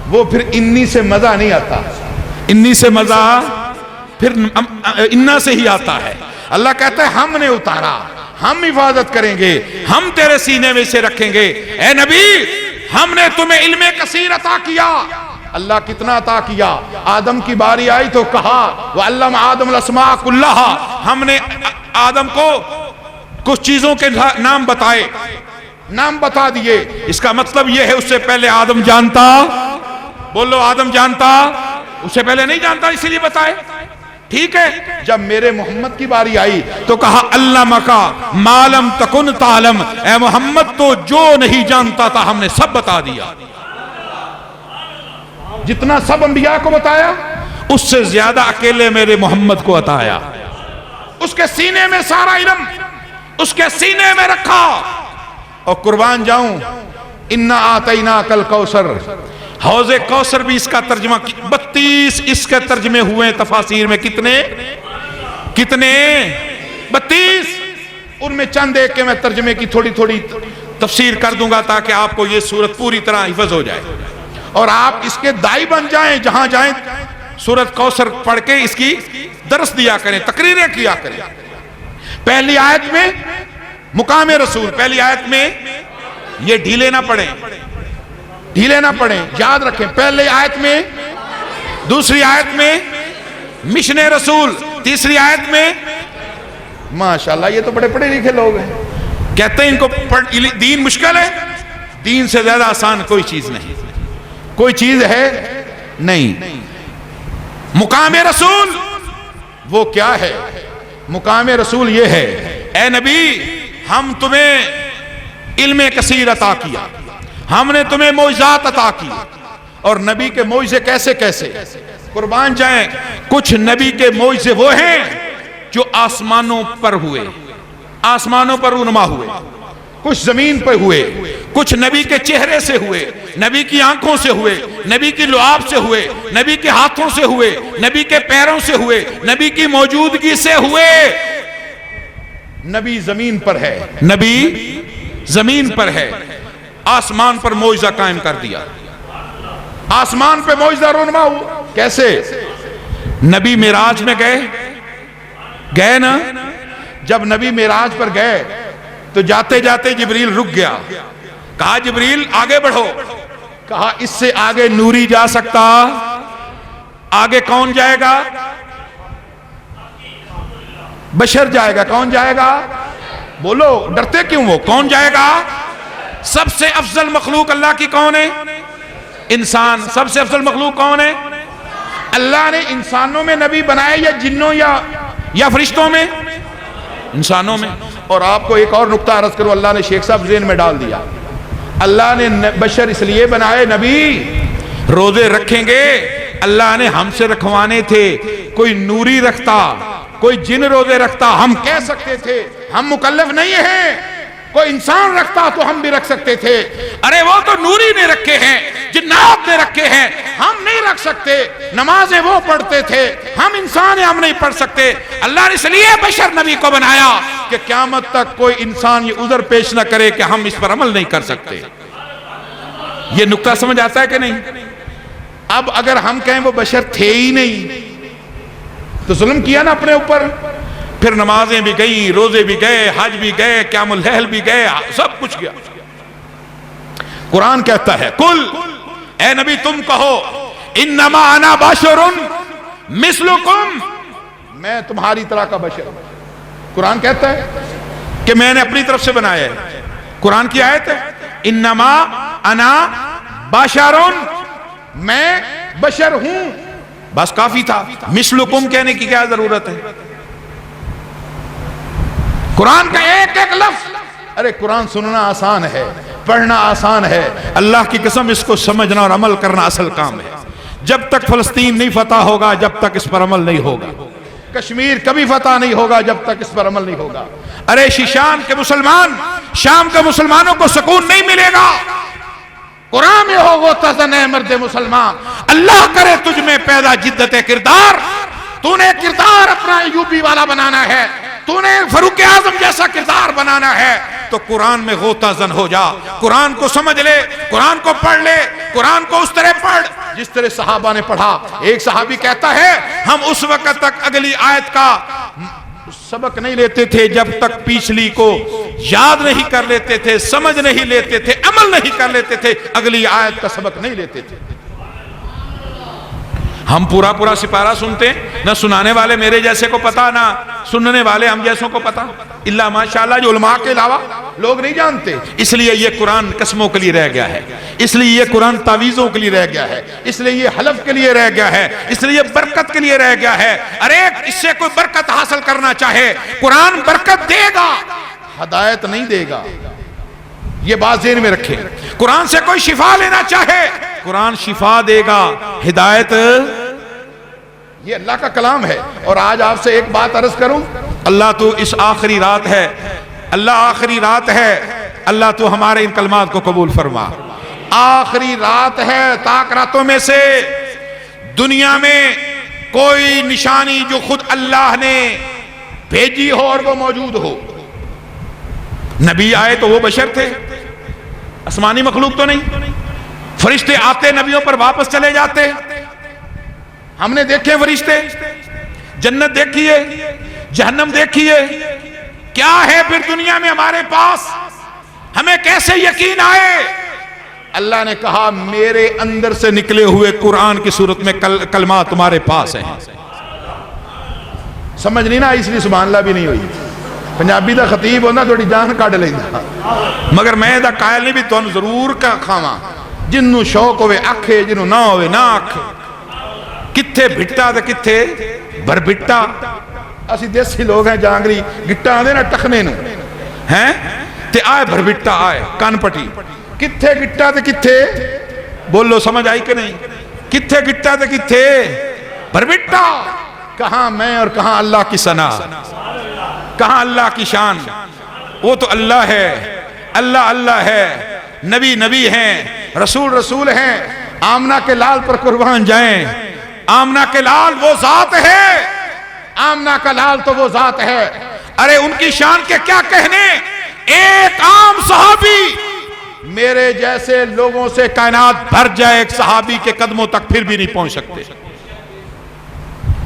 وہ پھر انی سے مزہ نہیں آتا، انی سے مزہ پھر انا سے ہی آتا ہے۔ اللہ کہتا ہے ہم نے اتارا، ہم حفاظت کریں گے، ہم تیرے سینے میں سے رکھیں گے۔ اے نبی ہم نے تمہیں علم کثیر عطا کیا۔ اللہ کتنا عطا کیا؟ آدم کی باری آئی تو کہا وَعَلَّمَ آدَمَ الْأَسْمَاءَ كُلَّهَا، ہم نے آدم کو کچھ چیزوں کے نام بتائے، نام بتا دیے۔ اس کا مطلب یہ ہے اس سے پہلے آدم جانتا، بولو آدم جانتا، اس سے پہلے نہیں جانتا، اسی لیے بتائے، ٹھیک ہے؟ جب میرے محمد کی باری آئی تو کہا علمک ما لم تکن تعلم، اے محمد تو جو نہیں جانتا تھا ہم نے سب بتا دیا۔ جتنا سب انبیاء کو بتایا اس سے زیادہ اکیلے میرے محمد کو عطایا۔ اس کے سینے میں سارا علم اس کے سینے میں رکھا۔ اور قربان جاؤں، انا آتیناک الکوثر، حوض کوثر بھی اس کا ترجمہ 32 اس کے ترجمے ہوئے تفاسیر میں، کتنے 32۔ ان میں چند ایک کے میں ترجمے کی تھوڑی تھوڑی تفسیر کر دوں گا تاکہ آپ کو یہ سورت پوری طرح حفظ ہو جائے اور آپ اس کے دائی بن جائیں، جہاں جائیں سورت کوثر پڑھ کے اس کی درس دیا کریں، تقریریں کیا کریں۔ پہلی آیت میں مقام رسول، پہلی آیت میں یہ ڈھیلے نہ پڑھیں، ڈھیلے نہ پڑھیں، یاد رکھیں، پہلی آیت میں، دوسری آیت میں مشن رسول، تیسری آیت میں ماشاءاللہ یہ تو بڑے پڑھے لکھے لوگ ہیں، کہتے ہیں ان کو دین مشکل ہے، دین سے زیادہ آسان کوئی چیز نہیں، کوئی چیز ہے نہیں۔ مقام رسول وہ کیا ہے؟ مقام رسول یہ ہے، اے نبی ہم تمہیں علم کثیر عطا کیا، ہم نے تمہیں معجزات عطا کی۔ اور نبی کے معجزے کیسے کیسے؟ قربان جائیں، کچھ نبی کے معجزے وہ ہیں جو آسمانوں پر ہوئے، آسمانوں پر رونما ہوئے، کچھ زمین پر ہوئے، کچھ نبی کے چہرے سے ہوئے، نبی کی آنکھوں سے ہوئے، نبی کی لعاب سے ہوئے، نبی کے ہاتھوں سے ہوئے، نبی کے پیروں سے ہوئے، نبی کی موجودگی سے ہوئے۔ نبی زمین پر ہے، نبی زمین پر ہے، آسمان پر معجزہ قائم کر دیا، آسمان پہ معجزہ رونما ہوا۔ کیسے؟ نبی معراج میں گئے نا، جب نبی معراج پر گئے تو جاتے جاتے جبریل رک گیا، کہا جبریل آگے بڑھو، کہا اس سے آگے نوری جا سکتا؟ آگے کون جائے گا؟ بشر جائے گا۔ کون جائے گا؟ بولو، ڈرتے کیوں ہو؟ کون جائے گا؟ سب سے افضل مخلوق اللہ کی کون ہے؟ انسان۔ سب سے افضل مخلوق کون ہے؟ اللہ نے انسانوں میں نبی بنائے یا جنوں یا فرشتوں میں؟ انسانوں میں۔ اور آپ کو ایک اور نقطہ عرض کرو، اللہ نے شیخ صاحب ذہن میں ڈال دیا، اللہ نے بشر اس لیے بنائے، نبی روزے رکھیں گے، اللہ نے ہم سے رکھوانے تھے۔ کوئی نوری رکھتا، کوئی جن روزے رکھتا، ہم کہہ سکتے تھے ہم مکلف نہیں ہیں۔ کوئی انسان رکھتا تو ہم بھی رکھ سکتے تھے، ارے وہ تو نوری نے رکھے ہیں، جنات نے رکھے ہیں، ہم نہیں رکھ سکتے۔ نمازیں وہ پڑھتے تھے، ہم انسان ہیں، ہم نہیں پڑھ سکتے۔ اللہ نے اس لیے بشر نبی کو بنایا کہ قیامت تک کوئی انسان یہ عذر پیش نہ کرے کہ ہم اس پر عمل نہیں کر سکتے۔ یہ نقطہ سمجھ آتا ہے کہ نہیں؟ اب اگر ہم کہیں وہ بشر تھے ہی نہیں تو ظلم کیا نا اپنے اوپر، پھر نمازیں بھی گئیں، روزے بھی گئے، حج بھی گئے، قیام اللیل بھی گئے، سب کچھ گیا۔ قرآن کہتا ہے کل، اے نبی تم کہو انما انا بشر مثلکم، میں تمہاری طرح کا بشر ہوں۔ قرآن کہتا ہے کہ میں نے اپنی طرف سے بنایا ہے، قرآن کی آیت ہے انما انا بشر، میں بشر ہوں، بس کافی تھا. مثلکم کہنے کی کیا ضرورت ہے؟ قرآن کا ایک ایک لفظ، ارے قرآن سننا آسان ہے، پڑھنا آسان ہے، اللہ کی قسم اس کو سمجھنا اور عمل کرنا اصل کام ہے. جب تک فلسطین نہیں فتح ہوگا جب تک اس پر عمل نہیں ہوگا. کشمیر کبھی فتح نہیں ہوگا جب تک اس پر عمل نہیں ہوگا. ارے شیشان کے مسلمان، شام کے مسلمانوں کو سکون نہیں ملے گا. قرآن میں ہو غوطہ اے مرد مسلمان، اللہ کرے تجھ میں پیدا جدت کردار. تو نے کردار اپنا ایوبی والا بنانا ہے، تو نے فاروق اعظم جیسا کردار بنانا ہے، تو قرآن میں غوطہ زن ہو جا. قرآن کو سمجھ لے، قرآن کو پڑھ لے، قرآن کو اس طرح پڑھ جس طرح صحابہ نے پڑھا. ایک صحابی کہتا ہے ہم اس وقت تک اگلی آیت کا سبق نہیں لیتے تھے جب تک پچھلی کو یاد نہیں کر لیتے تھے، سمجھ نہیں لیتے تھے، عمل نہیں کر لیتے تھے، اگلی آیت کا سبق نہیں لیتے تھے. ہم پورا پورا سپارہ سنتے، نہ سنانے والے میرے جیسے کو پتا، نہ سننے والے ہم جیسوں کو پتا، اللہ ماشاءاللہ جو علماء کے علاوہ لوگ نہیں جانتے. اس لیے یہ قرآن قسموں کے لیے رہ گیا ہے، اس لیے یہ قرآن تعویذوں کے لیے رہ گیا ہے، اس لیے یہ حلف کے لیے رہ گیا ہے، اس لیے یہ برکت کے لیے رہ گیا ہے. ارے اس سے کوئی برکت حاصل کرنا چاہے، قرآن برکت دے گا، ہدایت نہیں دے گا. یہ بات ذہن میں رکھیں. قرآن سے کوئی شفا لینا چاہے، قرآن شفا دے گا، ہدایت. یہ اللہ کا کلام ہے. اور آج آپ سے ایک بات عرض کروں، اللہ تو اس آخری رات ہے، اللہ آخری رات ہے، اللہ تو ہمارے ان کلمات کو قبول فرما. آخری رات ہے، تاک راتوں میں سے دنیا میں کوئی نشانی جو خود اللہ نے بھیجی ہو اور وہ موجود ہو. نبی آئے تو وہ بشر تھے، آسمانی مخلوق تو نہیں. فرشتے آتے نبیوں پر واپس چلے جاتے. ہم نے دیکھے فرشتے، جنت دیکھیے، جہنم دیکھیے. کیا ہے پھر دنیا میں ہمارے پاس؟ ہمیں کیسے یقین آئے؟ اللہ نے کہا میرے اندر سے نکلے ہوئے قرآن کی صورت میں کلمات تمہارے پاس ہیں. سمجھ نہیں نا، اس لیے سبحان اللہ بھی نہیں ہوئی. پنجابی دا خطیب ہونا تھوڑی جان کڈ لینا، مگر میں دا قائل نہیں بھی تانوں ضرور کھاواں. جنوں شوق ہوئے آکھے، جنوں نہ ہوئے نہ آکھے. کتھے بھٹا تے کتھے بربٹا. اسی دیسی لوگ ہیں جانگری، گٹا آندے نا ٹکنے نو ہیں تے آئے بربٹا آئے کان پٹی. کتھے گٹا تے کتھے، بولو سمجھ آئی کہ نہیں؟ کتھے گٹا تے کتھے بربٹا. کہاں میں اور کہاں اللہ کی ثنا، کہاں اللہ کی شان. وہ تو اللہ ہے، اللہ اللہ ہے، نبی نبی ہیں، رسول رسول ہیں. آمنہ کے لال پر قربان جائیں. آمنہ کے لال وہ ذات ہے، آمنہ کا لال تو وہ ذات ہے. ارے ان کی شان کے کیا کہنے. ایک عام صحابی میرے جیسے لوگوں سے کائنات بھر جائے، ایک صحابی کے قدموں تک پھر بھی نہیں پہنچ سکتے.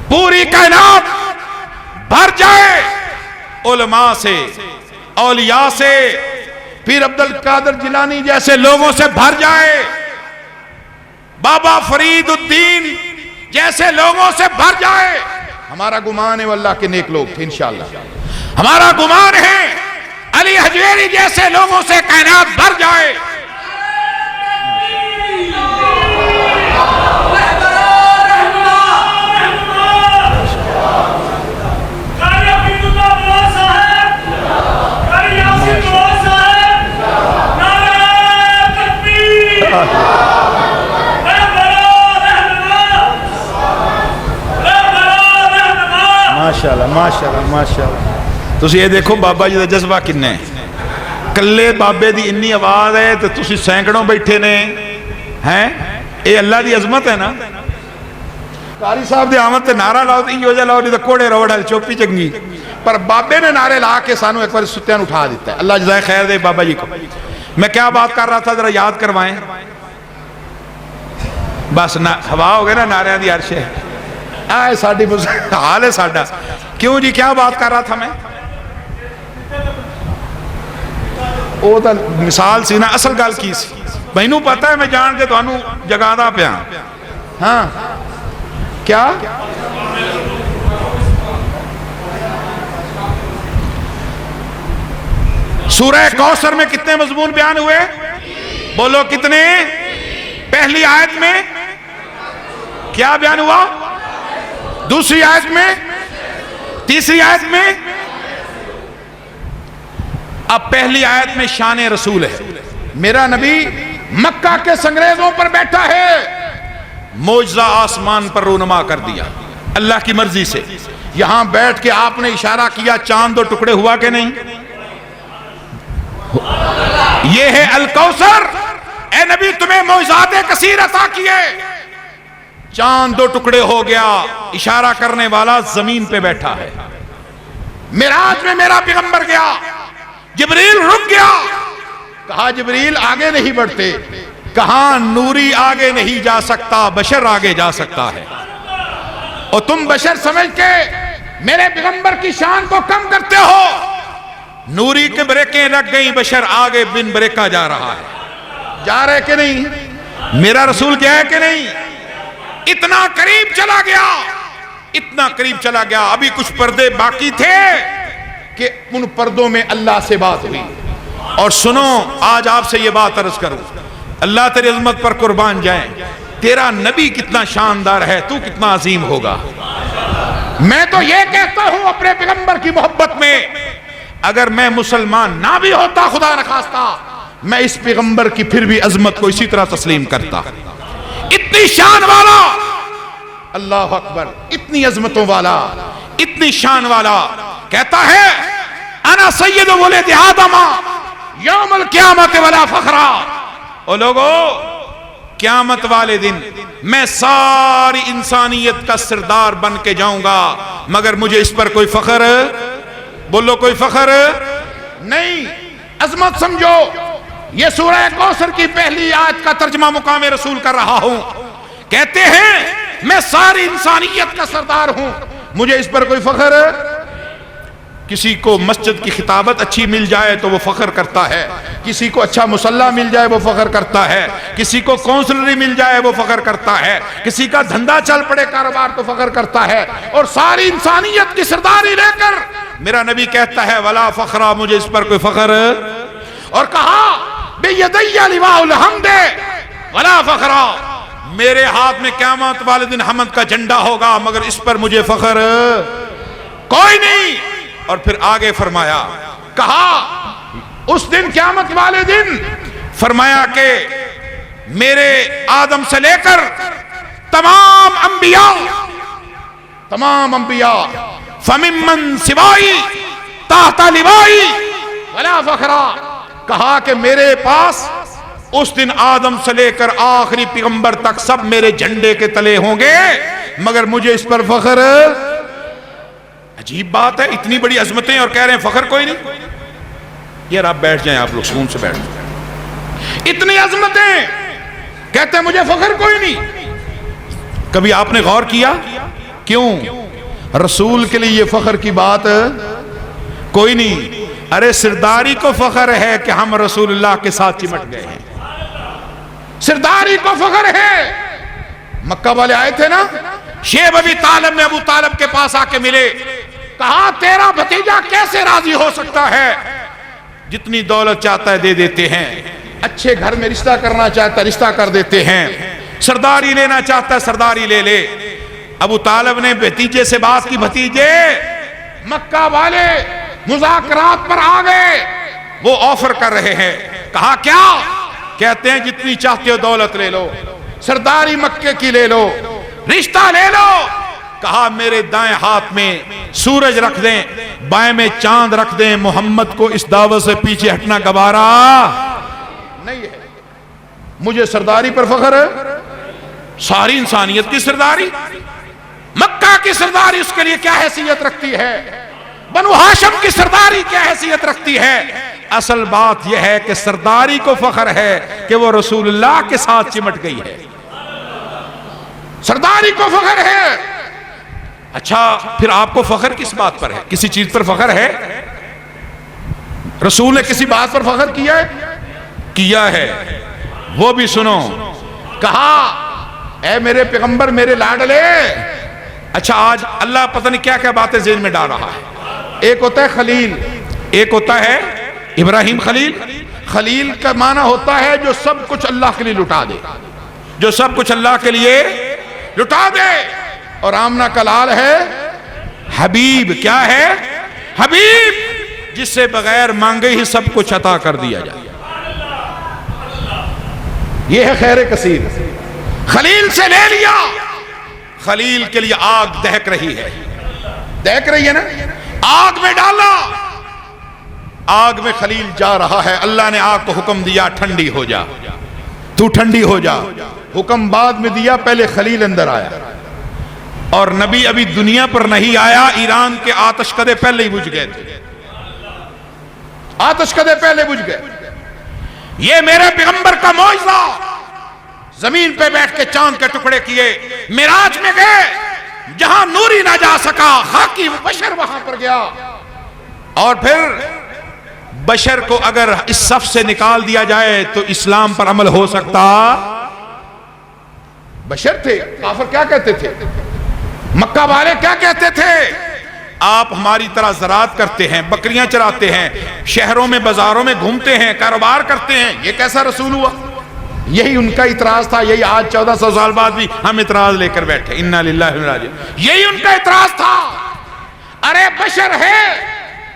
پوری کائنات بھر جائے علماء سے، اولیاء سے، پیر عبد القادر جیلانی جیسے لوگوں سے بھر جائے، بابا فرید الدین جیسے لوگوں سے بھر جائے. ہمارا گمان ہے وہ اللہ کے نیک لوگ تھے انشاءاللہ. ہمارا گمان ہے علی حجویری جیسے لوگوں سے کائنات بھر جائے. ماشاءاللہ ماشاءاللہ ماشاءاللہ. تسی یہ دیکھو بابا جی دا جذبہ کنے. کلے بابے دی انی آواز ہے تو تسی سینکڑوں بیٹھے نے ہیں. اے اللہ دی عظمت ہے نا. قاری صاحب دی آمد تے نعرہ لاؤ تے انجو جا لاؤ نہیں تو کوڑے روڑ ہل چوپی چنگی. پر بابے نے نعرے لا کے سانو ایک بار ستیان اٹھا دیتا ہے. اللہ جزائے خیر دے بابا جی کو. میں کیا بات کر رہا تھا ذرا یاد کروائیں. بس ہوا ہو گئے نا نعرے دی عرش ہے. آئے ساڑھی حال ہے ساڑھا. کیوں جی کیا بات کر رہا تھا میں؟ وہ تا مثال سی نا، اصل گال کی سی. مینوں پتہ ہے میں جان کے تو انہوں جگہ دا پیا. ہاں کیا سورہ کوثر میں کتنے مضمون بیان ہوئے؟ بولو کتنے؟ پہلی آیت میں کیا بیان ہوا؟ دوسری آیت میں، تیسری آیت میں، اب پہلی آیت میں شان رسول ہے، میرا نبی مکہ کے سنگریزوں پر بیٹھا ہے، معجزہ آسمان پر رونما کر دیا اللہ کی مرضی سے. یہاں بیٹھ کے آپ نے اشارہ کیا چاند دو ٹکڑے ہوا کہ نہیں؟ یہ ہے الکوثر، اے نبی تمہیں معجزات کثیر عطا کیے، چاند دو ٹکڑے ہو گیا، اشارہ کرنے والا زمین پہ بیٹھا ہے. معراج میں میرا پیغمبر گیا، جبریل رک گیا، کہا جبریل آگے نہیں بڑھتے، کہاں نوری آگے نہیں جا سکتا، بشر آگے جا سکتا ہے، اور تم بشر سمجھ کے میرے پیغمبر کی شان کو کم کرتے ہو. نوری کے بریکیں لگ گئی، بشر آگے بن بریکا جا رہا ہے. جا رہے کہ نہیں؟ میرا رسول کیا ہے کہ نہیں؟ اتنا قریب چلا گیا، اتنا قریب چلا گیا. ابھی کچھ پردے باقی تھے کہ ان پردوں میں اللہ سے بات ہوئی. اور سنو، آج آپ سے یہ بات عرض کروں، اللہ تیری عظمت پر قربان جائیں، تیرا نبی کتنا شاندار ہے، تو کتنا عظیم ہوگا. میں تو یہ کہتا ہوں اپنے پیغمبر کی محبت میں، اگر میں مسلمان نہ بھی ہوتا خدا نخواستہ، میں اس پیغمبر کی پھر بھی عظمت کو اسی طرح تسلیم کرتا. اتنی شان والا، اللہ اکبر، اتنی عظمتوں والا، اتنی شان والا، کہتا ہے انا سید ولد آدم یوم القیامت ولا فخرا. او لوگو، قیامت والے دن میں ساری انسانیت کا سردار بن کے جاؤں گا، مگر مجھے اس پر کوئی فخر، بولو کوئی فخر نہیں. عظمت سمجھو. یہ سورہ کوثر کی پہلی آیت کا ترجمہ مقام رسول کر رہا ہوں. کہتے ہیں میں ساری انسانیت کا سردار ہوں، مجھے اس پر کوئی فخر. کسی کو مسجد کی خطابت اچھی مل جائے تو وہ فخر کرتا ہے، کسی کو اچھا مصلی مل جائے وہ فخر کرتا ہے، کسی کو کونسلری مل جائے وہ فخر کرتا ہے، کسی کا دھندا چل پڑے کاروبار تو فخر کرتا ہے. اور ساری انسانیت کی سرداری لے کر میرا نبی کہتا ہے ولا فخرا، مجھے اس پر کوئی فخر. اور کہا بیدی لواء الحمد ولا فخرا، میرے ہاتھ میں قیامت والے دن حمد کا جھنڈا ہوگا، مگر اس پر مجھے فخر کوئی نہیں. اور پھر آگے فرمایا، کہا اس دن قیامت والے دن، فرمایا کہ میرے آدم سے لے کر تمام انبیاء فممن سوائی تحت لوائی ولا فخرا. کہا کہ میرے پاس اس دن آدم سے لے کر آخری پیغمبر تک سب میرے جھنڈے کے تلے ہوں گے، مگر مجھے اس پر فخر. عجیب بات ہے، اتنی بڑی عظمتیں اور کہہ رہے ہیں فخر کوئی نہیں. یار آپ بیٹھ جائیں، آپ لوگ سکون سے بیٹھ جائیں. اتنی عظمتیں، کہتے ہیں مجھے فخر کوئی نہیں. کبھی آپ نے غور کیا کیوں رسول کے لیے یہ فخر کی بات کوئی نہیں؟ ارے سرداری کو فخر ہے کہ ہم رسول اللہ کے ساتھ چمٹ گئے ہیں، سرداری کو فخر ہے. مکہ والے آئے تھے نا، شیب ابی طالب نے ابو طالب کے پاس آ کے ملے، کہا تیرا بھتیجا کیسے راضی ہو سکتا ہے، جتنی دولت چاہتا ہے دے دیتے ہیں، اچھے گھر میں رشتہ کرنا چاہتا ہے رشتہ کر دیتے ہیں، سرداری لینا چاہتا ہے سرداری لے لے. ابو طالب نے بھتیجے سے بات کی، بھتیجے مکہ والے مذاکرات پر آ گئے، وہ آفر کر رہے ہیں. کہا کیا؟ کہتے ہیں جتنی چاہتے ہو دولت لے لو، سرداری مکے کی لے لو، رشتہ لے لو. کہا میرے دائیں ہاتھ میں سورج رکھ دیں، بائیں میں چاند رکھ دیں، محمد کو اس دعوت سے پیچھے ہٹنا گوارا نہیں ہے. مجھے سرداری پر فخر ہے، ساری انسانیت کی سرداری، مکہ کی سرداری اس کے لیے کیا حیثیت رکھتی ہے، بنو ہاشم کی سرداری کیا حیثیت رکھتی ہے. اصل بات یہ ہے کہ سرداری کو فخر ہے کہ وہ رسول اللہ کے ساتھ چمٹ گئی ہے، سرداری کو فخر ہے. اچھا پھر آپ کو فخر کس بات پر ہے؟ کسی چیز پر فخر ہے؟ رسول نے کسی بات پر فخر کیا ہے، وہ بھی سنو. کہا اے میرے پیغمبر میرے لاڈلے. اچھا آج اللہ پتہ نہیں کیا کیا باتیں ذہن میں ڈال رہا ہے. ایک ہوتا ہے خلیل، ایک ہوتا ہے ابراہیم خلیل. خلیل کا معنی ہوتا ہے جو سب کچھ اللہ کے لیے لٹا دے، جو سب کچھ اللہ کے لیے لٹا دے. اور آمنہ کا لال ہے حبیب. کیا ہے؟ حبیب، جس سے بغیر مانگے ہی سب کچھ عطا کر دیا جائے. یہ ہے خیر کثیر. خلیل سے لے لیا، خلیل کے لیے آگ دہک رہی ہے. دہک رہی ہے نا؟ آگ میں ڈالا، آگ میں خلیل جا رہا ہے. اللہ نے آگ کو حکم دیا ٹھنڈی ہو جا، تو ٹھنڈی ہو جا. حکم بعد میں دیا، پہلے خلیل اندر آیا. اور نبی ابھی دنیا پر نہیں آیا، ایران کے آتش کدے پہلے ہی بجھ گئے تھے. آتش کدے پہلے بجھ گئے. یہ میرے پیغمبر کا معجزہ. زمین پہ بیٹھ کے چاند کے ٹکڑے کیے، معراج میں گئے، جہاں نوری نہ جا سکا خاکی بشر وہاں پر گیا. اور پھر بشر کو اگر اس صف سے نکال دیا جائے تو اسلام پر عمل ہو سکتا؟ بشر تھے. کافر کیا کہتے تھے؟ مکہ والے کیا کہتے تھے؟ آپ ہماری طرح زراعت کرتے ہیں، بکریاں چراتے ہیں، شہروں میں بازاروں میں گھومتے ہیں، کاروبار کرتے ہیں، یہ کیسا رسول ہوا؟ یہی ان کا اعتراض تھا. یہی آج 1400 سال بعد بھی ہم اعتراض لے کر بیٹھے. انا للہ و انا الیہ راجعون. یہی ان کا اعتراض تھا. ارے بشر ہے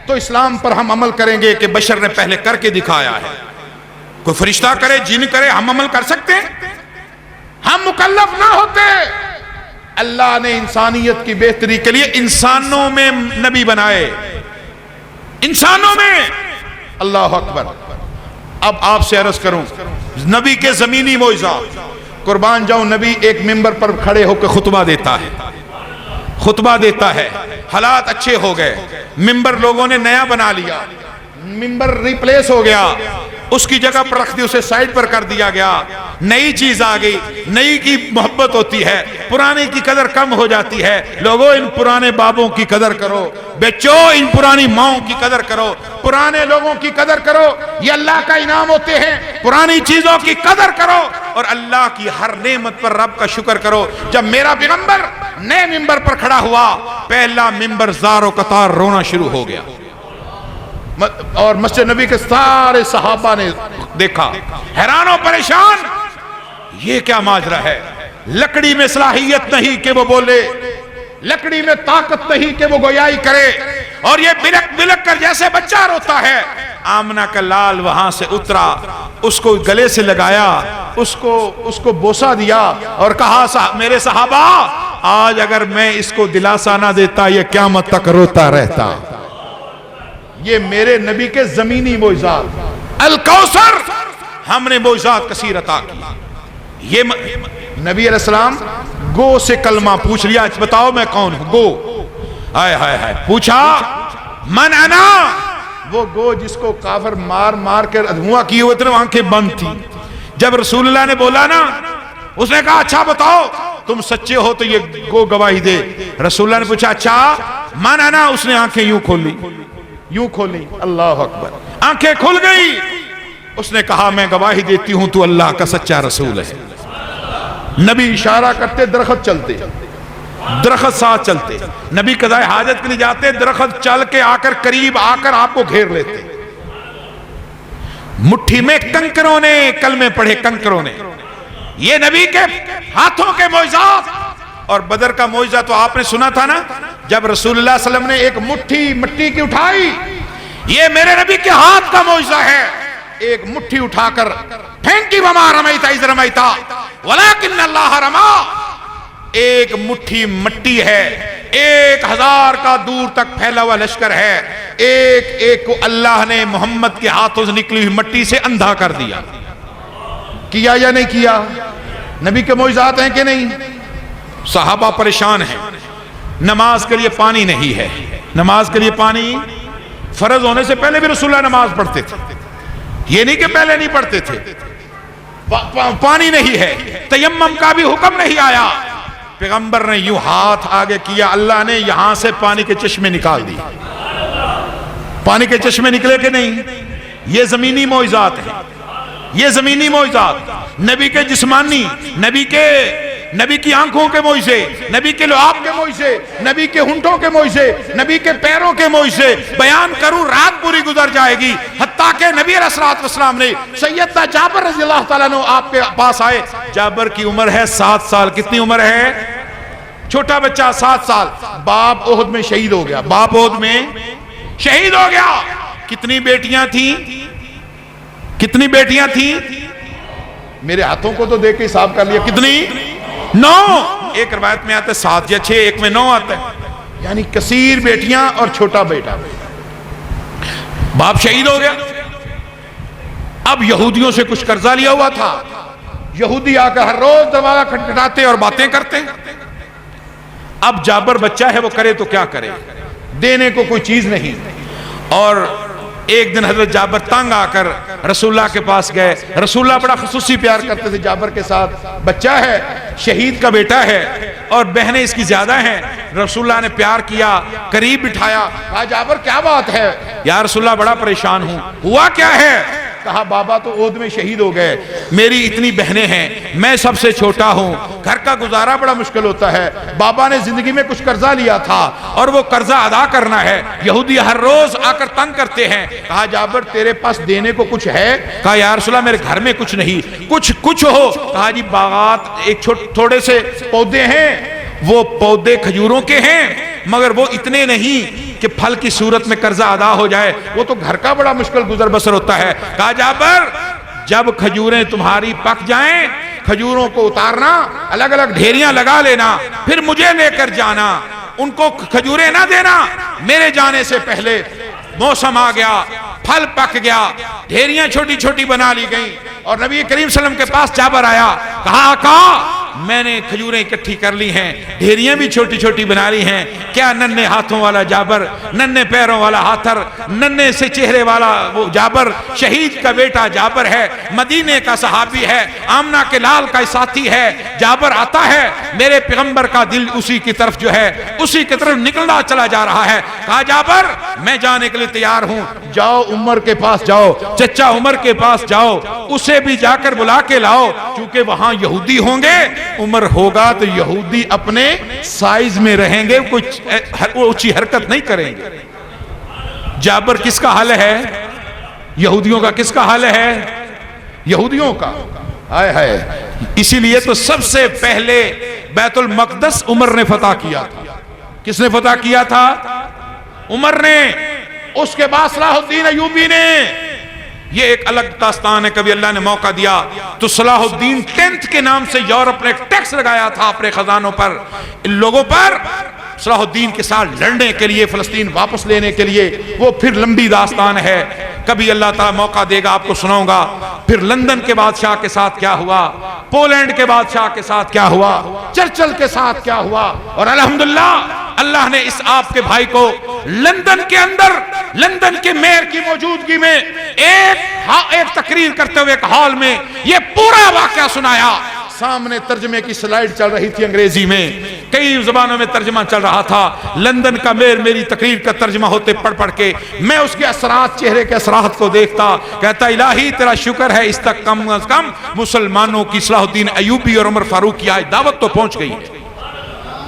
تو اسلام پر ہم عمل کریں گے کہ بشر نے پہلے کر کے دکھایا ہے. کوئی فرشتہ کرے، جن کرے، ہم عمل کر سکتے ہیں؟ ہم مکلف نہ ہوتے. اللہ نے انسانیت کی بہتری کے لیے انسانوں میں نبی بنائے، انسانوں میں. اللہ اکبر. اب آپ سے عرض کروں نبی کے زمینی معجزہ. قربان جاؤں، نبی ایک منبر پر کھڑے ہو کے خطبہ دیتا ہے، خطبہ دیتا ہے. حالات اچھے ہو گئے، منبر لوگوں نے نیا بنا لیا، منبر ریپلیس ہو گیا، اس کی جگہ پر رکھ دی، اسے سائیڈ پر کر دیا گیا. نئی چیز آ گئی، نئی کی محبت ہوتی ہے، پرانے کی قدر کم ہو جاتی ہے. لوگوں ان پرانے بابوں کی قدر کرو، بچوں ان پرانی ماؤں کی قدر کرو، پرانے لوگوں کی قدر کرو. یہ اللہ کا انعام ہوتے ہیں. پرانی چیزوں کی قدر کرو اور اللہ کی ہر نعمت پر رب کا شکر کرو. جب میرا پیغمبر نئے منبر پر کھڑا ہوا، پہلا منبر زار و قطار رونا شروع ہو گیا. اور مسجد نبی کے سارے صحابہ نے دیکھا، حیران و پریشان. یہ کیا ماجرا ہے؟ لکڑی میں صلاحیت نہیں کہ وہ بولے، لکڑی میں طاقت نہیں کہ وہ گویائی کرے، اور یہ بلک بلک کر جیسے بچہ روتا ہے. آمنہ کا لال وہاں سے اترا، اس کو گلے سے لگایا، اس کو بوسہ دیا اور کہا میرے صحابہ، آج اگر میں اس کو دلاسا نہ دیتا یہ قیامت تک روتا رہتا. یہ میرے نبی کے زمینی معجزات. الکوثر ہم نے معجزات کثیر عطا کی. یہ نبی علیہ السلام گو سے کلمہ پوچھ لیا، بتاؤ میں کون ہوں؟ گو. ہائے ہائے ہائے. پوچھا من انا؟ وہ گو جس کو کافر مار مار کر دھواں کیے ہوئے تھے، آنکھیں بند تھی. جب رسول اللہ نے بولا نا، اس نے کہا اچھا بتاؤ تم سچے ہو تو یہ گو گواہی دے. رسول اللہ نے پوچھا اچھا من انا؟ اس نے آنکھیں یوں کھولی، یوں کھولی. اللہ اکبر. آنکھیں کھل گئی. اس نے کہا میں گواہی دیتی ہوں تو اللہ کا سچا رسول ہے. نبی اشارہ کرتے، درخت چلتے، درخت ساتھ چلتے. نبی قضائے حاجت کے لیے جاتے، درخت چل کے آ کر قریب آ کر آپ کو گھیر لیتے. مٹھی میں کنکروں نے کلمے پڑھے، کنکروں نے. یہ نبی کے ہاتھوں کے معجزات. اور بدر کا معجزہ تو آپ نے سنا تھا نا، جب رسول اللہ صلی اللہ علیہ وسلم نے ایک مٹھی مٹی کی اٹھائی. یہ میرے نبی کے ہاتھ کا معجزہ ہے. ایک مٹھی اٹھا کر پھینکی، وما رمیتا اذ رمیتا ولکن اللہ رما. ایک مٹھی مٹی ہے، 1000 کا دور تک پھیلا ہوا لشکر ہے. ایک ایک کو اللہ نے محمد کے ہاتھوں سے نکلی ہوئی مٹی سے اندھا کر دیا. کیا یا نہیں کیا؟ نبی کے معجزات ہیں کہ نہیں؟ صحابہ پریشان ہیں. نماز کے لیے پانی نہیں ہے. نماز کے لیے پانی فرض ہونے سے پہلے بھی رسول اللہ نماز پڑھتے تھے. یہ نہیں کہ پہلے نہیں پڑھتے تھے. پانی نہیں ہے، تیمم کا بھی حکم نہیں آیا. پیغمبر نے یوں ہاتھ آگے کیا، اللہ نے یہاں سے پانی کے چشمے نکال دی. پانی کے چشمے نکلے کہ نہیں؟ یہ زمینی معجزات ہیں. یہ زمینی معجزات نبی کے جسمانی، نبی کی آنکھوں کے معجزے، نبی کے لعاب کے معجزے، نبی کے ہونٹوں کے معجزے، نبی کے پیروں کے معجزے بیان کروں رات پوری گزر جائے گی. حتیٰ کہ نبی علیہ السلام نے سیدنا جابر رضی اللہ تعالیٰ عنہ آپ کے پاس آئے. جابر کی عمر ہے 7 سال. کتنی عمر ہے؟ چھوٹا بچہ 7 سال، باپ احد میں شہید ہو گیا، باپ احد میں شہید ہو گیا۔ کتنی بیٹیاں تھیں؟ کتنی بیٹیاں تھیں؟ میرے ہاتھوں کو تو دیکھ کے حساب کر لیا، کتنی؟ 9۔ ایک روایت میں آتا ہے 7 یا 6، ایک میں 9 آتا ہے، یعنی کثیر بیٹیاں اور چھوٹا بیٹا۔ باپ شہید ہو گیا۔ اب یہودیوں سے کچھ قرضہ لیا ہوا تھا، یہودی آ کر ہر روز دروازہ کھٹکھٹاتے اور باتیں کرتے۔ اب جابر بچہ ہے، وہ کرے تو کیا کرے، دینے کو کوئی چیز نہیں۔ اور ایک دن حضرت جابر تنگ آ کر رسول اللہ کے پاس گئے۔ رسول اللہ بڑا خصوصی پیار کرتے تھے جابر کے ساتھ، بچہ ہے، شہید کا بیٹا ہے اور بہنیں اس کی زیادہ ہیں۔ رسول اللہ نے پیار کیا، قریب بٹھایا، کہا جابر کیا بات ہے؟ یا رسول اللہ بڑا پریشان ہوں۔ ہوا کیا ہے؟ کہا بابا تو احد میں شہید ہو گئے، میری اتنی بہنیں ہیں، میں سب سے چھوٹا ہوں، گھر کا گزارا بڑا مشکل ہوتا ہے، بابا نے زندگی میں کچھ قرضہ لیا تھا اور وہ قرضہ ادا کرنا ہے، یہودی ہر روز آ کر تنگ کرتے ہیں۔ کہا جابر تیرے پاس دینے کو کچھ ہے؟ کہا یا رسول اللہ میرے گھر میں کچھ نہیں، کچھ ہو؟ کہا جی باغات، ایک تھوڑے سے پودے ہیں، وہ پودے کھجوروں کے ہیں مگر وہ اتنے نہیں کہ پھل کی صورت میں قرضہ ادا ہو جائے، وہ تو گھر کا بڑا مشکل گزر بسر ہوتا ہے۔ کہا جابر جب کھجوریں تمہاری پک جائیں، کھجوروں کو اتارنا، الگ الگ ڈھیریاں لگا لینا، پھر مجھے لے کر جانا، ان کو کھجوریں نہ دینا میرے جانے سے پہلے۔ موسم آ گیا، پھل پک گیا، ڈھیریاں چھوٹی چھوٹی بنا لی گئیں اور نبی کریم صلی اللہ علیہ وسلم کے پاس جابر آیا، کہا آقا میں نے کھجوریں اکٹھی کر لی ہیں، ڈھیریاں بھی چھوٹی چھوٹی بنا لی ہیں، کیا ننھے ہاتھوں والا جابر، ننھے پیروں والا ہاتھر، ننھے سے چہرے والا وہ جابر، شہید کا بیٹا جابر ہے، مدینے کا صحابی ہے، آمنہ کے لال کا ساتھی ہے، جابر آتا ہے، میرے پیغمبر کا دل اسی کی طرف جو ہے اسی کی طرف نکلنا چلا جا رہا ہے۔ کہا جابر میں جانے کے لیے تیار ہوں، جاؤ عمر کے پاس جاؤ، چچا عمر کے پاس جاؤ، اسے بھی جا کر بلا کے لاؤ، چونکہ وہاں یہودی ہوں گے، عمر ہوگا تو یہودی اپنے سائز میں رہیں گے، کچھ اونچی حرکت نہیں کریں گے۔ جابر کس کا حال ہے؟ یہودیوں کا۔ کس کا حال ہے؟ یہودیوں کا۔ ہائے ہائے، اسی لیے تو سب سے پہلے بیت المقدس عمر نے فتح کیا تھا۔ کس نے فتح کیا تھا؟ عمر نے۔ اس کے بعد صلاح الدین ایوبی نے۔ یہ ایک الگ داستان ہے، کبھی اللہ نے موقع دیا تو صلاح الدین 10th کے نام سے یورپ نے ایک ٹیکس لگایا تھا اپنے خزانوں پر، ان لوگوں پر، صلاح الدین کے ساتھ لڑنے کے لیے، فلسطین واپس لینے کے لیے۔ وہ پھر لمبی داستان ہے، کبھی اللہ تعالیٰ موقع دے گا آپ کو سناؤں گا۔ پھر لندن کے بادشاہ کے ساتھ کیا ہوا، پولینڈ کے بادشاہ کے ساتھ کیا ہوا، چرچل کے ساتھ کیا ہوا، اور الحمدللہ اللہ نے اس آپ کے بھائی کو لندن کے اندر، لندن کے میئر کی موجودگی میں ایک تقریر کرتے ہوئے ایک ہال میں یہ پورا واقعہ سنایا۔ سامنے ترجمے کی سلائیڈ چل رہی تھی انگریزی میں، کئی زبانوں میں ترجمہ چل رہا تھا۔ لندن کا میئر میری تقریر کا ترجمہ ہوتے پڑھ پڑھ کے میں اس کے اثرات، چہرے کے اثرات کو دیکھتا، کہتا الہی تیرا شکر ہے اس تک کم از کم مسلمانوں کی صلاح الدین ایوبی اور عمر فاروق کی آج دعوت تو پہنچ گئی ہے،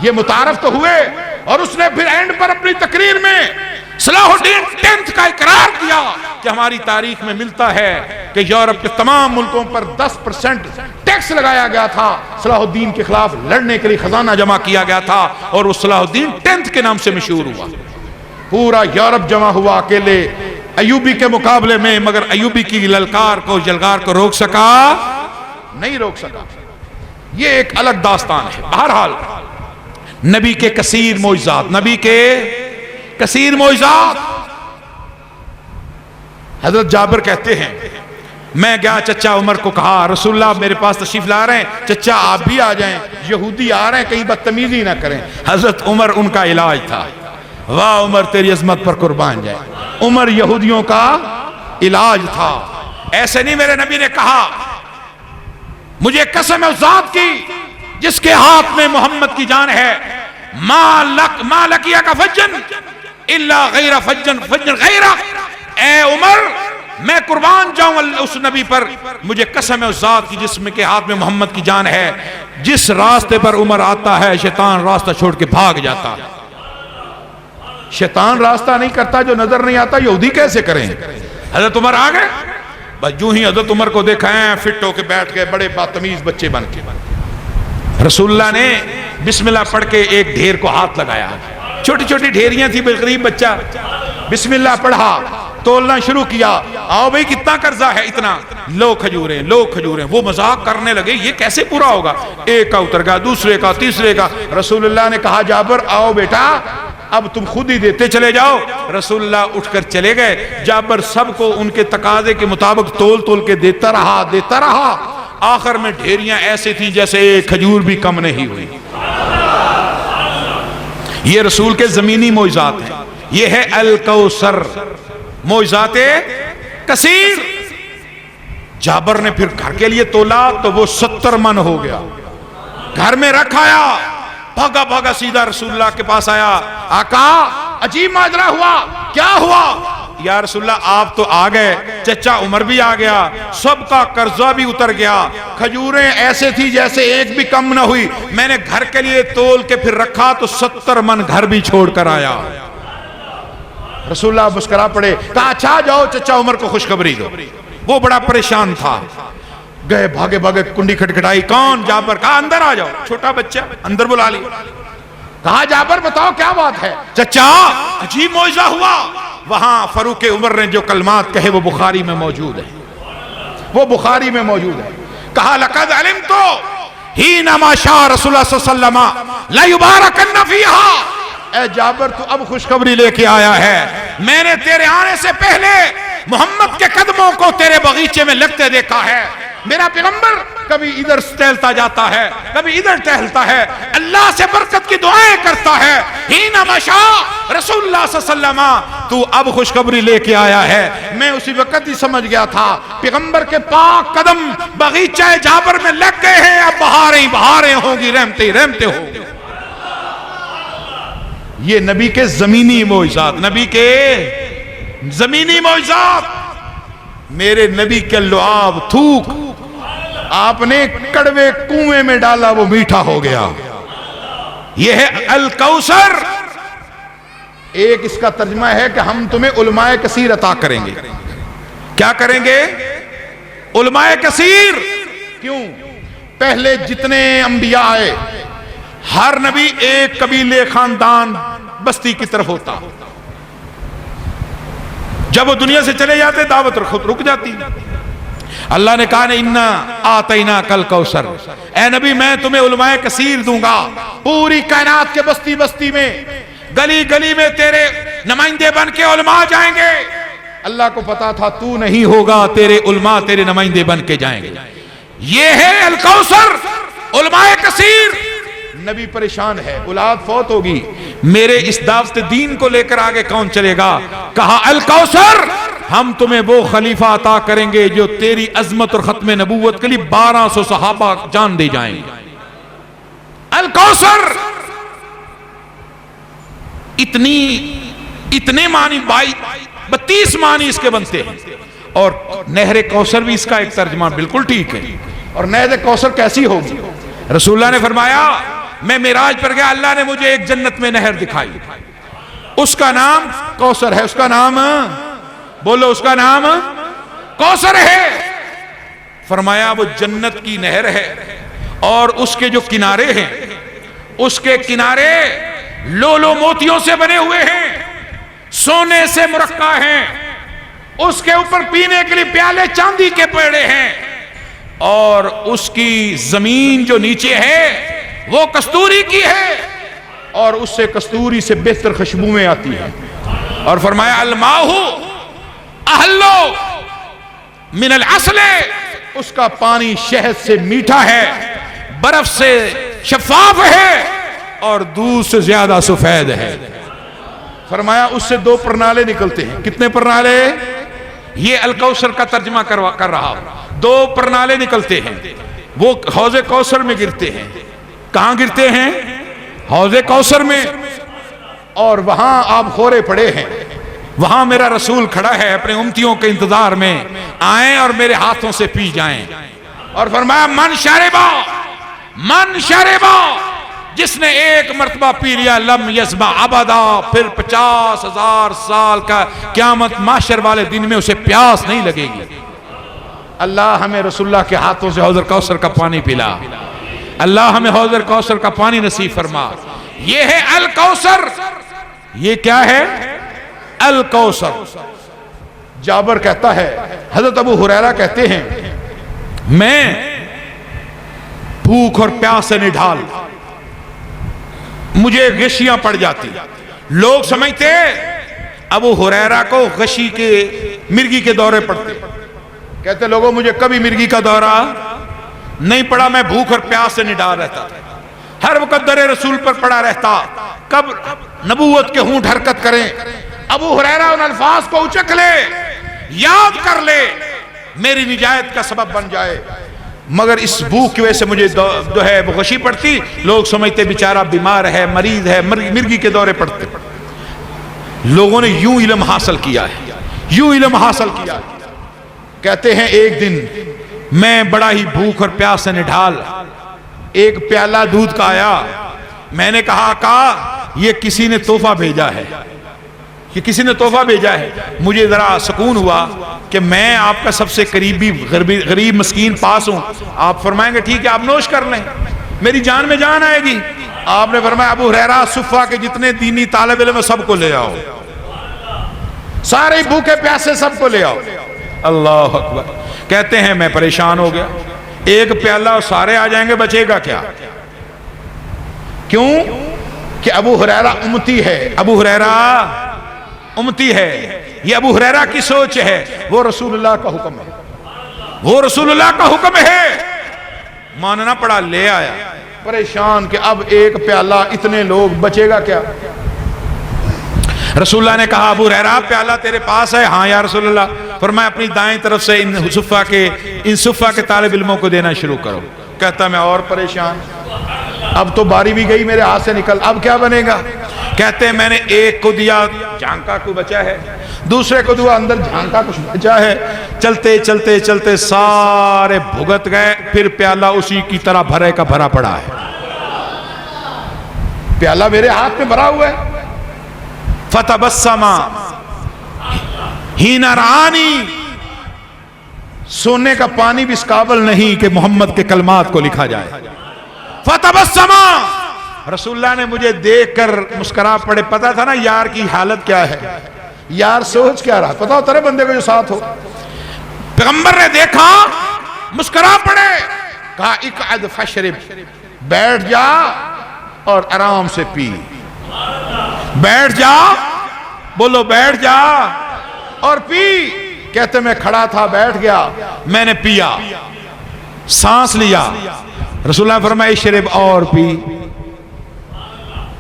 یہ متعارف تو ہوئے۔ اور اس نے پھر اینڈ پر اپنی تقریر میں صلاح الدین 10th کا اقرار کیا کہ ہماری تاریخ میں ملتا ہے کہ یورپ کے تمام ملکوں پر 10% ٹیکس لگایا گیا تھا، صلاح الدین کے خلاف لڑنے کے لیے خزانہ جمع کیا گیا تھا، اور وہ صلاح الدین 10th کے نام سے مشہور ہوا۔ پورا یورپ جمع ہوا اکیلے ایوبی کے مقابلے میں، مگر ایوبی کی للکار کو، جلگار کو روک سکا نہیں، روک سکا۔ یہ ایک الگ داستان ہے۔ بہرحال نبی کے کثیر معجزات، نبی کے کثیر معجزات۔ حضرت جابر کہتے ہیں میں گیا، چچا عمر کو کہا رسول اللہ میرے پاس تشریف لا رہے ہیں، چچا آپ بھی آ جائیں، یہودی آ رہے ہیں، کہیں بدتمیزی نہ کریں۔ حضرت عمر ان کا علاج تھا۔ واہ عمر تیری عظمت پر قربان جائے، عمر یہودیوں کا علاج تھا۔ ایسے نہیں میرے نبی نے کہا، مجھے قسم ہے اس ذات کی جس کے ہاتھ میں محمد کی جان ہے، ما لکیا کا فجن الا غیر فجن غیر، اے عمر میں قربان جاؤں اس نبی پر، مجھے قسم ہے اس ذات کی جس میں کے ہاتھ میں محمد کی جان ہے، جس راستے پر عمر آتا ہے شیطان راستہ چھوڑ کے بھاگ جاتا ہے۔ شیطان راستہ نہیں کرتا جو نظر نہیں آتا، یہودی کیسے کریں؟ حضرت عمر آ گئے، بس جو ہی حضرت عمر کو دیکھا ہے فٹ ہو کے بیٹھ گئے، بڑے بدتمیز بچے بن کے۔ رسول اللہ نے بسم اللہ پڑھ کے ایک ڈھیر کو ہاتھ لگایا. چھوٹی چھوٹی ڈھیریاں تھی، غریب بچہ بسم اللہ پڑھا، تولنا شروع کیا. آؤ بھئی کتنا قرضہ ہے؟ اتنا. لو کھجوریں، لو کھجوریں. وہ مذاق کرنے لگے یہ کیسے پورا ہوگا؟ ایک کا اتر گیا، دوسرے کا، تیسرے کا. رسول اللہ نے کہا جابر آؤ بیٹا اب تم خود ہی دیتے چلے جاؤ. رسول اللہ اٹھ کر چلے گئے. جابر سب کو ان کے تقاضے کے مطابق تول کے دیتا رہا. آخر میں ڈھیریاں ایسے تھیں جیسے ایک کھجور بھی کم نہیں ہوئی. یہ رسول کے زمینی معجزات ہیں. یہ ہے الکوثر، معجزات کثیر. جابر نے پھر گھر کے لیے تولا تو وہ 70 من ہو گیا. گھر میں رکھ آیا، بھاگا سیدھا رسول اللہ کے پاس آیا. آقا عجیب ماجرا ہوا. کیا ہوا؟ یا رسول اللہ آپ تو آ گئے، چچا عمر بھی آ گیا، سب کا قرضہ بھی اتر گیا، کھجوریں ایسے تھی جیسے ایک بھی کم نہ ہوئی. میں نے گھر کے لیے تول کے پھر رکھا تو 70 من گھر بھی چھوڑ کر آیا. رسول اللہ مسکرا پڑے، کہا اچھا جاؤ چچا عمر کو خوشخبری دو. وہ بڑا پریشان تھا. گئے بھاگے کنڈی کھٹکھٹائی. کون؟ جابر. کہا اندر آ جاؤ. چھوٹا بچہ اندر بلا لی. کہا جابر بتاؤ کیا بات ہے؟ چچا عجیب معجزہ ہوا. وہاں فاروق عمر نے جو کلمات کہے وہ بخاری میں موجود ہے. کہا لقد علمت حين ما شاء رسول اللہ صلی اللہ علیہ وسلم لا يباركن فيها. اے جابر تو اب خوشخبری لے کے آیا ہے. میں نے تیرے آنے سے پہلے محمد کے قدموں کو تیرے باغیچے میں لگتے دیکھا ہے. میرا پیغمبر کبھی ادھر ٹہلتا جاتا ہے، کبھی ادھر ٹہلتا ہے، اللہ سے برکت کی دعائیں کرتا ہے. حين مشى رسول اللہ صلی اللہ علیہ وسلم. تو اب خوشخبری لے کے آیا ہے. میں اسی وقت ہی سمجھ گیا تھا پیغمبر کے پاک قدم باغیچہ جابر میں لگ گئے ہیں. اب بہاریں ہوں گی، رحمتیں ہوں گی. یہ نبی کے زمینی معجزات. میرے نبی کے لعاب تھوک آپ نے کڑوے کنویں میں ڈالا وہ میٹھا ہو گیا. یہ ہے الکوثر. ایک اس کا ترجمہ ہے کہ ہم تمہیں علماء کثیر عطا کریں گے. کیا کریں گے؟ علماء کثیر. کیوں؟ پہلے جتنے انبیاء آئے ہر نبی ایک قبیلے، خاندان، بستی کی طرف ہوتا. جب وہ دنیا سے چلے جاتے دعوت رک جاتی. اللہ نے کہا انا آتیناک الکوثر. اے نبی میں تمہیں علماء کثیر دوں گا. پوری کائنات کے بستی بستی میں، گلی گلی میں تیرے نمائندے بن کے علماء جائیں گے. اللہ کو پتا تھا تو نہیں ہوگا، تیرے علماء تیرے نمائندے بن کے جائیں گے. یہ ہے الکوثر، علماء کثیر. نبی پریشان ہے، اولاد فوت ہوگی، میرے اس دعوت دین کو لے کر آگے کون چلے گا؟ کہا الکوثر ہم تمہیں وہ خلیفہ عطا کریں گے جو تیری عظمت اور ختم نبوت کے لیے 1200 صحابہ جان دے جائیں گے. الکوثر اتنے معنی 32 معنی اس کے بنتے ہیں. اور نہر کوثر بھی اس کا ایک ترجمہ بالکل ٹھیک ہے. اور نہر کوثر کیسی ہوگی؟ رسول اللہ نے فرمایا میں معراج پر گیا، اللہ نے مجھے ایک جنت میں نہر دکھائی، اس کا نام کوثر ہے. اس کا نام بولو، اس کا نام کوثر ہے. فرمایا وہ جنت کی نہر ہے اور اس کے جو کنارے ہیں اس کے کنارے لولو موتیوں سے بنے ہوئے ہیں، سونے سے مرقع ہیں. اس کے اوپر پینے کے لیے پیالے چاندی کے پڑے ہیں اور اس کی زمین جو نیچے ہے وہ کستوری کی ہے اور اس سے کستوری سے بہتر خوشبوئیں آتی ہیں. اور فرمایا الماء احلو من العسل. اس کا پانی شہد سے میٹھا ہے، برف سے شفاف ہے اور دودھ سے زیادہ سفید ہے. فرمایا اس سے 2 پرنالے نکلتے ہیں. کتنے پرنالے؟ یہ الکوثر کا ترجمہ کر رہا ہوں. 2 پرنالے نکلتے ہیں، وہ حوض کوثر میں گرتے ہیں. کہاں گرتے ہیں؟ حوض کوثر میں. اور وہاں آپ خورے پڑے ہیں، وہاں میرا رسول کھڑا ہے اپنے امتیوں کے انتظار میں، آئیں اور میرے ہاتھوں سے پی جائیں. اور فرمایا من شربا، جس نے ایک مرتبہ پی لیا لم یزبع ابدا، پھر 50,000 سال کا قیامت محشر والے دن میں اسے پیاس نہیں لگے گی. اللہ ہمیں رسول اللہ کے ہاتھوں سے حوض کوثر کا پانی پلا. اللہ ہمیں حوض کوثر کا پانی نصیب فرما. یہ ہے الکوثر. یہ کیا ہے؟ الکوثر. جابر کہتا ہے، حضرت ابو ہریرہ کہتے ہیں، میں بھوک اور پیاس سے نڈھال، مجھے غشیاں پڑ جاتی. لوگ سمجھتے ابو ہریرہ کو غشی کے مرگی کے دورے پڑتے. کہتے لوگوں مجھے کبھی مرگی کا دورہ نہیں پڑا، میں بھوک اور پیاس سے نڈھال رہتا تھا، ہر وقت در رسول پر پڑا رہتا، کب نبوت کے ہونٹ حرکت کریں. ابو ہریرہ ان الفاظ کو اچک لے، یاد کر لے، میری نجات کا سبب بن جائے. مگر اس بھوک کی وجہ سے مجھے جو ہے وہ غشی پڑتی. لوگ سمجھتے بیچارہ بیمار ہے، مریض ہے، مرگی کے دورے پڑتے. لوگوں نے یوں علم حاصل کیا ہے، یوں علم حاصل کیا. کہتے ہیں ایک دن میں بڑا ہی بھوک اور پیاس سے نڈھال، ایک پیالہ دودھ کا آیا. میں نے کہا آقا یہ کسی نے تحفہ بھیجا ہے، یہ کسی نے تحفہ بھیجا ہے. مجھے ذرا سکون ہوا کہ میں آپ کا سب سے قریبی غریب مسکین پاس ہوں. آپ فرمائیں گے ٹھیک ہے آپ نوش کر لیں، میری جان میں جان آئے گی. آپ نے فرمایا ابو ہریرہ صفہ کے جتنے دینی طالب علم سب کو لے آؤ، سارے بھوکے پیاسے سب کو لے آؤ. اللہ اکبر. کہتے ہیں میں پریشان ہو گیا، ایک پیالہ اور سارے آ جائیں گے، بچے گا کیا؟ کیوں کہ ابو ہریرہ امتی ہے. ابو ہریرہ امتی ہے. یہ ابو ہریرہ کی سوچ ہے. وہ رسول اللہ کا حکم ہے، وہ رسول اللہ کا حکم ہے. ماننا پڑا، لے آیا. پریشان کہ اب ایک پیالہ اتنے لوگ، بچے گا کیا؟ رسول اللہ نے کہا ابو ہریرہ پیالہ تیرے پاس ہے؟ ہاں یا رسول اللہ. فرمایا اپنی دائیں طرف سے ان صفہ کے طالب علموں کو دینا شروع کرو. کہتا میں اور پریشان، اب تو باری بھی گئی میرے ہاتھ سے نکل، اب کیا بنے گا؟ کہتے ہیں میں نے ایک کو دیا، جھانکا کو بچا ہے، دوسرے کو دیا، اندر جھانکا کچھ بچا ہے. چلتے چلتے چلتے سارے بھگت گئے. پھر پیالہ اسی کی طرح بھرے کا بھرا پڑا ہے. پیالہ میرے ہاتھ میں بھرا ہوا ہے. فتبسم حین رآنی. سونے کا پانی بھی اس قابل نہیں کہ محمد کے کلمات کو لکھا جائے. فتبسم. رسول اللہ نے مجھے دیکھ کر مسکرا پڑے. پتا تھا نا یار کی حالت کیا ہے، یار سوچ کیا رہا، پتا ہوتا ہے بندے کو جو ساتھ ہو. پیغمبر نے دیکھا، مسکرا پڑے. کہا اقعد فشرب، بیٹھ جا اور آرام سے پی. بیٹھ جا، بولو بیٹھ جا اور پی. کہتے میں کھڑا تھا، بیٹھ گیا، میں نے پیا، سانس لیا. رسول اللہ فرمایا اشرب، اور پی.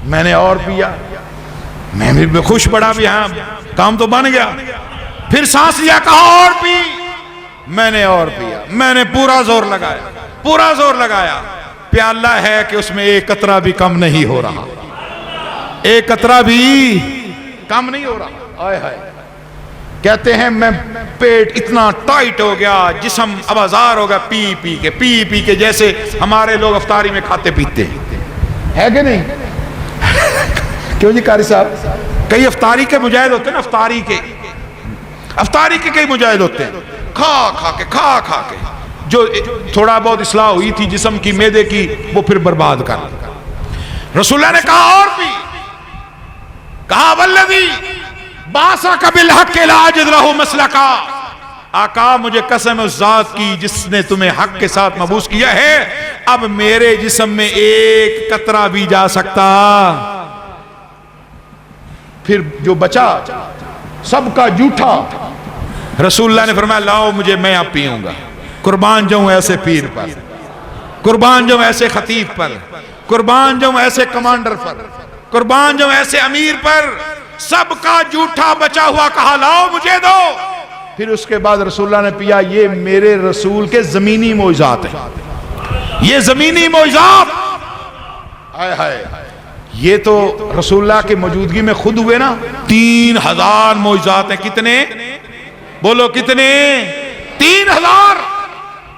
میں نے اور پیا، میں بھی خوش پڑا بھی، ہاں کام تو بن گیا. پھر سانس لیا، کہا اور پی. میں نے اور پیا. میں نے پورا زور لگایا، پورا زور لگایا. پیالہ ہے کہ اس میں ایک قطرہ بھی کم نہیں ہو رہا، ایک قطرہ بھی کم نہیں ہو رہا. آئے ہائے. کہتے ہیں میں پیٹ اتنا ٹائٹ ہو گیا، جسم ابازار ہو گیا پی پی کے جیسے ہمارے لوگ افطاری میں کھاتے پیتے ہے کہ نہیں؟ کیوں جی قاری صاحب؟ کئی افطاری کے مجاہد ہوتے ہیں نا، افطاری کے کئی مجاہد ہوتے ہیں، کھا کے جو تھوڑا بہت اصلاح ہوئی تھی جسم کی، معدے کی، وہ پھر برباد کر. رسول اللہ نے کہا اور بھی. کہا والذی باسک بالحق لا اجد لہ مسلکا. آقا مجھے قسم اس ذات کی جس نے تمہیں حق کے ساتھ مبعوث کیا ہے، اب میرے جسم میں ایک قطرہ بھی جا سکتا. پھر جو بچا سب کا جھوٹا. رسول اللہ نے فرمایا لاؤ مجھے، میں اب پیوں گا. قربان جاؤں ایسے پیر پر، قربان جاؤں ایسے خطیب پر، قربان جاؤں ایسے کمانڈر پر، قربان جاؤں ایسے امیر پر. سب کا جھوٹا بچا ہوا کہا لاؤ مجھے دو. پھر اس کے بعد رسول اللہ نے پیا. یہ میرے رسول کے زمینی معجزات ہیں، یہ زمینی معجزات. ہائے ہائے، یہ تو رسول اللہ کی موجودگی میں خود ہوئے نا. 3000 معجزات ہیں. کتنے؟ بولو کتنے؟ 3000.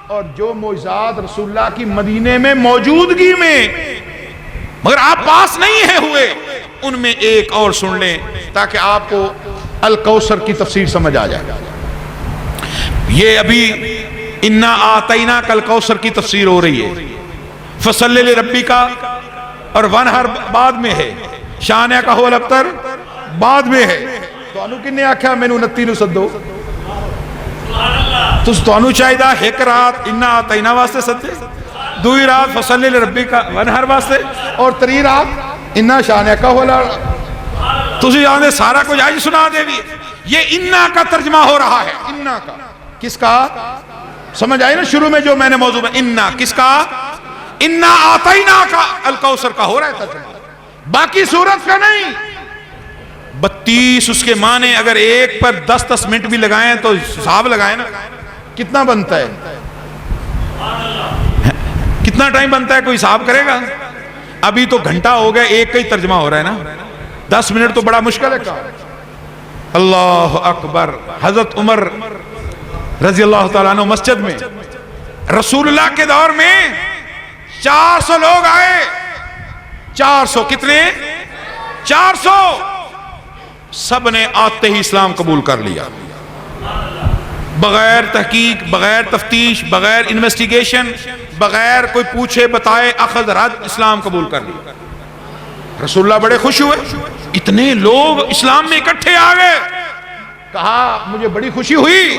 اور جو معجزات رسول اللہ کی مدینے میں موجودگی میں، مگر آپ پاس نہیں ہیں ہوئے، ان میں ایک اور سن لیں تاکہ آپ کو الکوثر کی تفسیر سمجھ آ جائے. یہ ابھی انا آتیناک الکوثر کی تفسیر ہو رہی ہے. فصلی لربی کا اور ونہر بعد میں ہے، شانہ کا ہول ابتر بعد میں ہے. تو انو کنے آکھا میں 29 نو سدو تو انو چاہیدہ ایک رات انا آتینا واسطے سدے، دوئی رات فصلی لربی کا ونہر واسطے، اور تری رات انا شانہ کا ہولا. تسی جانے سارا کچھ آج سنا دے بھی. یہ انا کا ترجمہ ہو رہا ہے. انا کا کس کا سمجھ آئی نا؟ شروع میں جو میں نے موضوع میں انا کس کا، انا آتینا کا الکوثر کا ہو رہا ہے ترجمہ، باقی سورت کا نہیں. 32 اس کے معنی اگر ایک پر 10 منٹ بھی لگائیں تو حساب لگائیں نا کتنا بنتا ہے، کتنا ٹائم بنتا ہے، کوئی حساب کرے گا؟ ابھی تو گھنٹہ ہو گیا، ایک کا ہی ترجمہ ہو رہا ہے نا. 10 منٹ تو بڑا مشکل ہے کام. اللہ اکبر. حضرت عمر رضی اللہ تعالیٰ عنہ مسجد میں رسول اللہ کے دور میں 400 لوگ آئے. 400 کتنے؟ 400. سب نے آتے ہی اسلام قبول کر لیا، بغیر تحقیق، بغیر تفتیش، بغیر انویسٹیگیشن، بغیر کوئی پوچھے بتائے، اخذ رد اسلام قبول کر لیا. رسول اللہ بڑے خوش ہوئے، اتنے لوگ اسلام میں اکٹھے آ گئے. کہا مجھے بڑی خوشی ہوئی،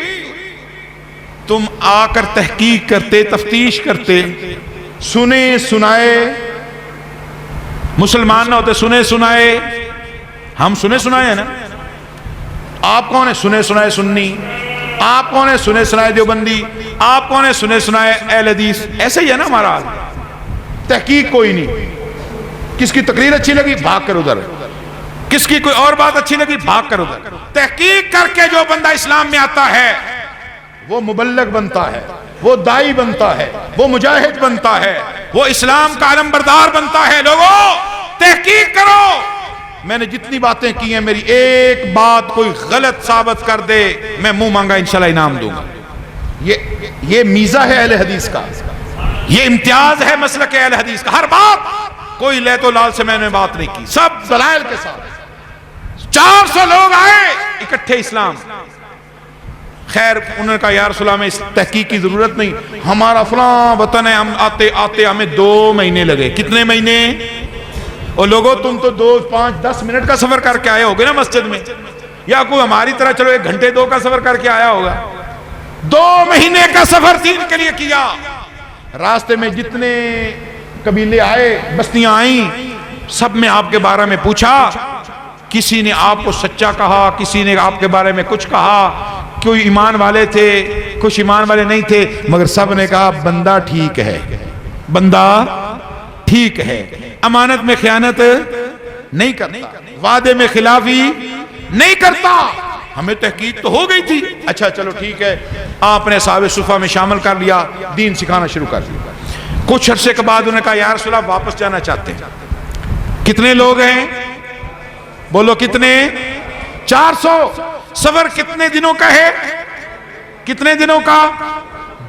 تم آ کر تحقیق کرتے، تفتیش کرتے، سنے سنائے. مسلمان نہ ہوتے سنے سنائے، ہم سنے سنائے ہیں نا. آپ کون ہیں سنے سنائے سنی؟ آپ کون ہیں سنے سنائے دیوبندی؟ آپ کون ہیں سنے سنائے اہل حدیث؟ ایسے ہی ہے نا ہمارا حال. تحقیق کوئی نہیں. کس کی تقریر اچھی لگی بھاگ کر ادھر، کس کی کوئی اور بات اچھی لگی بھاگ کر ادھر. تحقیق کر کے جو بندہ اسلام میں آتا ہے وہ مبلغ بنتا ہے، وہ دائی بنتا ہے، وہ مجاہد بنتا ہے، وہ اسلام کا علم بردار بنتا ہے. لوگوں تحقیق کرو. میں نے جتنی باتیں کی ہیں، میری ایک بات کوئی غلط ثابت کر دے میں منہ مانگا انشاءاللہ انعام دوں گا. یہ میزہ ہے اہل حدیث کا، یہ امتیاز ہے مسلک اہل حدیث کا. ہر بات کوئی لے تو لال سے میں نے بات نہیں کی، سب دلائل کے ساتھ. 400 لوگ آئے اکٹھے اسلام. خیر انہوں نے کہا یا رسول اللہ میں اس تحقیق کی ضرورت نہیں، ہمارا فلاں وطن ہے، ہم آتے آتے ہمیں 2 مہینے لگے. کتنے مہینے؟ اور لوگوں تم تو 2 5 10 منٹ کا سفر کر کے آئے ہوگے نا مسجد میں، یا کوئی ہماری طرح چلو 1 گھنٹے 2 کا سفر کر کے آیا ہوگا. 2 مہینے کا سفر دین کے لیے کیا. راستے میں جتنے قبیلے آئے، بستیاں آئیں، سب میں آپ کے بارے میں پوچھا. کسی نے آپ کو سچا کہا، کسی نے آپ کے بارے میں کچھ کہا. کوئی ایمان والے تھے، کچھ ایمان والے نہیں تھے، مگر سب نے کہا بندہ ٹھیک ہے، بندہ ٹھیک ہے، امانت میں خیانت نہیں کرتا، وعدے میں خلافی نہیں کرتا. ہمیں تحقیق تو ہو گئی تھی. اچھا چلو ٹھیک ہے، آپ نے اصحاب صفہ میں شامل کر لیا، دین سکھانا شروع کر دیا. کچھ عرصے کے بعد انہوں نے کہا یا رسول اللہ واپس جانا چاہتے ہیں. کتنے لوگ ہیں؟ بولو کتنے؟ 400. سفر کتنے دنوں کا ہے؟ کتنے دنوں کا؟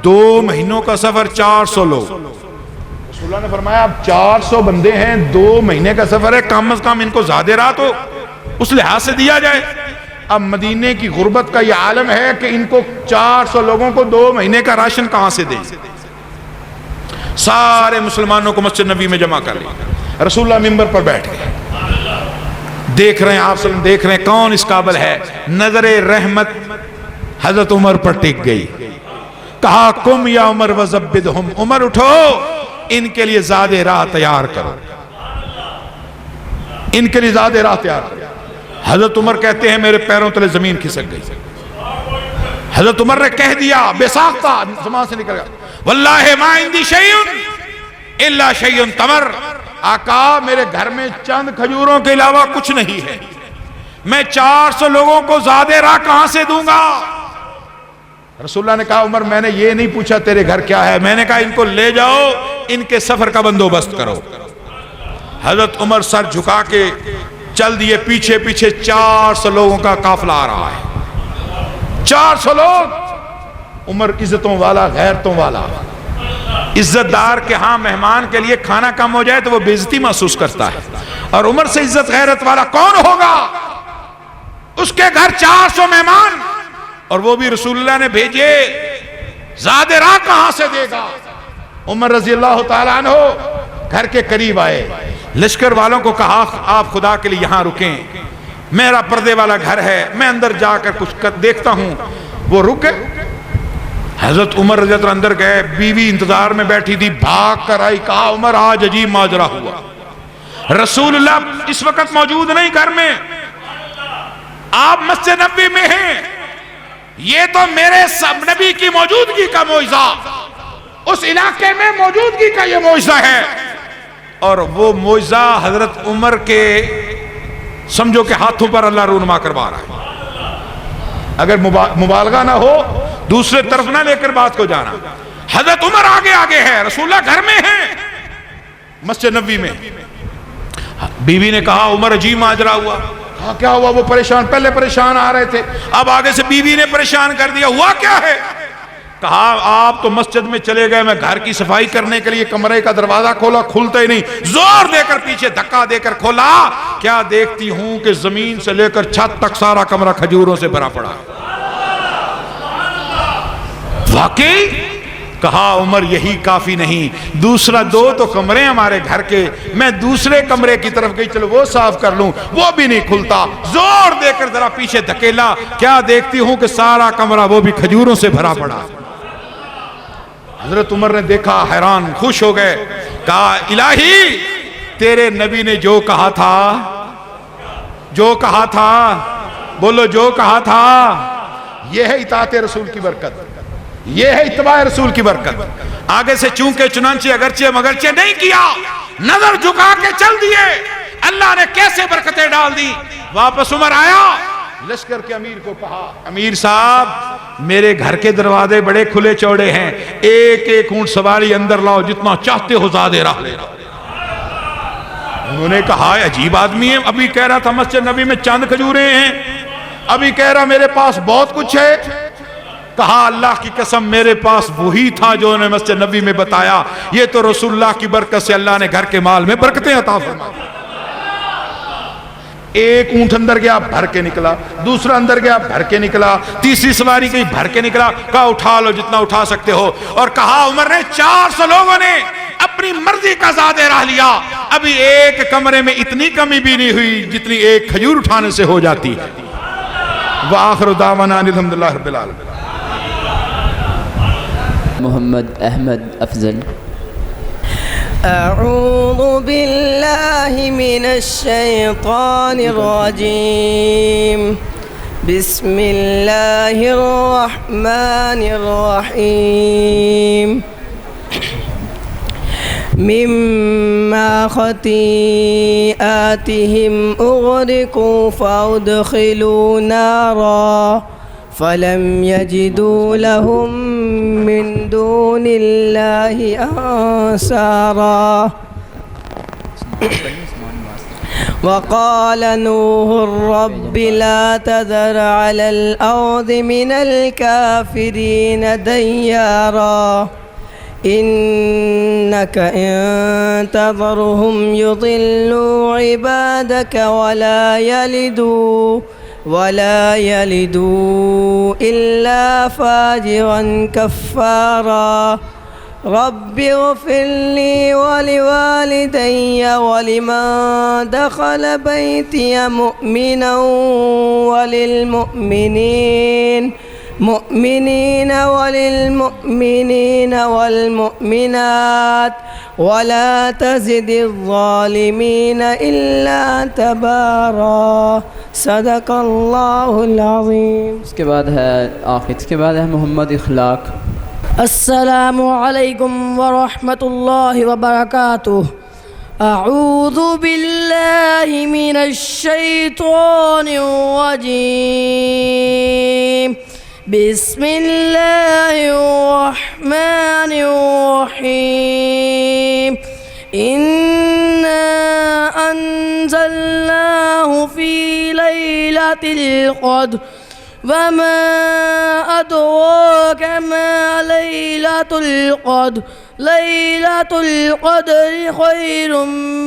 2 مہینوں کا سفر. 400 لوگ. رسول اللہ نے فرمایا اب 400 بندے ہیں، 2 مہینے کا سفر ہے، کم از کم ان کو زیادہ رات ہو اس لحاظ سے دیا جائے. اب مدینے کی غربت کا یہ عالم ہے کہ ان کو 400 لوگوں کو 2 مہینے کا راشن کہاں سے دیں. سارے مسلمانوں کو مسجد نبی میں جمع کر لیا. رسول اللہ منبر پر بیٹھ گئے، دیکھ رہے ہیں آپ صلی اللہ علیہ وسلم، دیکھ رہے ہیں کون اس قابل ہے. نظر رحمت حضرت عمر پر ٹک گئی. کہا کم یا عمر وزبدہم، عمر اٹھو ان کے لیے زاد راہ تیار کرو، ان کے لیے زاد راہ تیار کرو. حضرت عمر کہتے ہیں میرے پیروں تلے زمین کھسک گئی. حضرت عمر نے کہہ دیا بے ساختہ زبان سے نکل گیا واللہ ما عندی شیء الا شیء تمر. آقا میرے گھر میں چند کھجوروں کے علاوہ کچھ نہیں ہے، میں 400 لوگوں کو زیادہ راہ کہاں سے دوں گا. رسول اللہ نے کہا عمر میں نے یہ نہیں پوچھا تیرے گھر کیا ہے، میں نے کہا ان کو لے جاؤ، ان کے سفر کا بندوبست کرو. حضرت عمر سر جھکا کے چل دیے، پیچھے پیچھے 400 لوگوں کا قافلہ آ رہا ہے. 400 لوگ. عمر عزتوں والا، غیرتوں والا، عزت دار کے ہاں مہمان کے لیے کھانا کم ہو جائے تو وہ بے عزتی محسوس کرتا ہے. اور عمر سے عزت غیرت والا کون ہوگا؟ اس کے گھر 400 مہمان اور وہ بھی رسول اللہ نے بھیجے، زیادہ راہ کہاں سے دے گا. عمر رضی اللہ تعالیٰ عنہ گھر کے قریب آئے، لشکر والوں کو کہا آپ خدا کے لیے یہاں رکیں، میرا پردے والا گھر ہے، میں اندر جا کر کچھ دیکھتا ہوں۔ وہ رک گئے۔ حضرت عمر رضی اللہ عنہ اندر گئے، بیوی انتظار میں بیٹھی تھی، بھاگ کر آئی، کہا عمر آج عجیب ماجرا ہوا، رسول اللہ اس وقت موجود نہیں گھر میں، آپ مسجد نبوی میں ہیں، یہ تو میرے نبی کی موجودگی کا معجزہ، اس علاقے میں موجودگی کا یہ معجزہ ہے۔ اور وہ معجزہ حضرت عمر کے سمجھو کہ ہاتھوں پر اللہ رونما کروا رہا ہے۔ اگر مبالغہ نہ ہو، دوسرے طرف نہ لے کر بات کو جانا، حضرت عمر آگے آگے ہے، رسول اللہ گھر میں ہیں مسجد نبوی میں۔ بیوی نے کہا عمر عجیب ماجرا ہوا۔ کہا کیا ہوا؟ وہ پریشان، پہلے پریشان آ رہے تھے، اب آگے سے بیوی نے پریشان کر دیا، ہوا کیا ہے؟ کہا آپ تو مسجد میں چلے گئے، میں گھر کی صفائی کرنے کے لیے کمرے کا دروازہ کھولا، کھلتا ہی نہیں، زور دے کر پیچھے دھکا دے کر کھولا، کیا دیکھتی ہوں کہ زمین سے لے کر چھت تک سارا کمرہ کھجوروں سے بھرا پڑا۔ واقعی؟ کہا عمر یہی کافی نہیں، دوسرا دو تو کمرے ہمارے گھر کے، میں دوسرے کمرے کی طرف گئی، چلو وہ صاف کر لوں، وہ بھی نہیں کھلتا، زور دے کر ذرا پیچھے دھکیلا، کیا دیکھتی ہوں کہ سارا کمرہ وہ بھی کھجوروں سے بھرا پڑا۔ حضرت عمر نے دیکھا، حیران، خوش ہو گئے، کہا الہی تیرے نبی نے جو کہا تھا، جو کہا تھا، بولو جو کہا تھا، یہ ہے اطاعت رسول کی برکت، یہ ہے اتباع رسول کی برکت۔ آگے سے چونکہ چنانچہ اگرچہ مگرچہ نہیں کیا، نظر جھکا کے چل دیے، اللہ نے کیسے برکتیں ڈال دی۔ واپس عمر آیا، لشکر کے امیر کو کہا امیر صاحب میرے گھر کے دروازے بڑے کھلے چوڑے ہیں، ایک ایک اونٹ سواری اندر لاؤ، جتنا چاہتے ہو زیادہ راہ لے لاؤ۔ انہوں نے کہا عجیب آدمی ہے، ابھی کہہ رہا تھا مسجد نبی میں چند کھجوریں ہیں، ابھی کہہ رہا میرے پاس بہت کچھ ہے۔ کہا اللہ کی قسم میرے پاس وہی تھا جو انہیں مسجد نبی میں بتایا، یہ تو رسول اللہ کی برکت سے اللہ نے گھر کے مال میں برکتیں عطا فرما دی۔ ایک اونٹ اندر گیا بھر کے نکلا، دوسرا اندر گیا بھر کے نکلا، تیسری سواری گئی بھر کے نکلا، کہا اٹھا لو جتنا اٹھا سکتے ہو۔ اور کہا عمر نے 400 لوگوں نے اپنی مرضی کا زیادہ راہ لیا، ابھی ایک کمرے میں اتنی کمی بھی نہیں ہوئی جتنی ایک کھجور اٹھانے سے ہو جاتی۔ وآخر دعوانا الحمدللہ رب العالمین۔ محمد احمد افضل۔ اعوذ باللہ من الشیطان الرجیم، بسم اللہ الرحمن الرحیم۔ مما خطیئاتہم اغرقوا فادخلوا نارا فلم يجدوا لهم من دون الله أنصارا وقال نوح رب لا تذر على الأرض من الكافرين ديارا إنك إن تذرهم يضلوا عبادك ولا يلدوا إلا فاجرا كفارا رب اغفر لي ولوالدي ولمن دخل بيتي مؤمنا وللمؤمنين والمؤمنات ولا تزد الظالمين إلا تبارا صدق اللہ العظیم۔ اس کے بعد ہے محمد اخلاق۔ السلام علیکم ورحمۃ اللہ وبرکاتہ۔ اعوذ باللہ من الشیطان الرجیم، بسم اللہ الرحمن الرحیم۔ إنا أنزلناه في ليلة القدر وما أدراك ما ليلة القدر ليلة القدر خير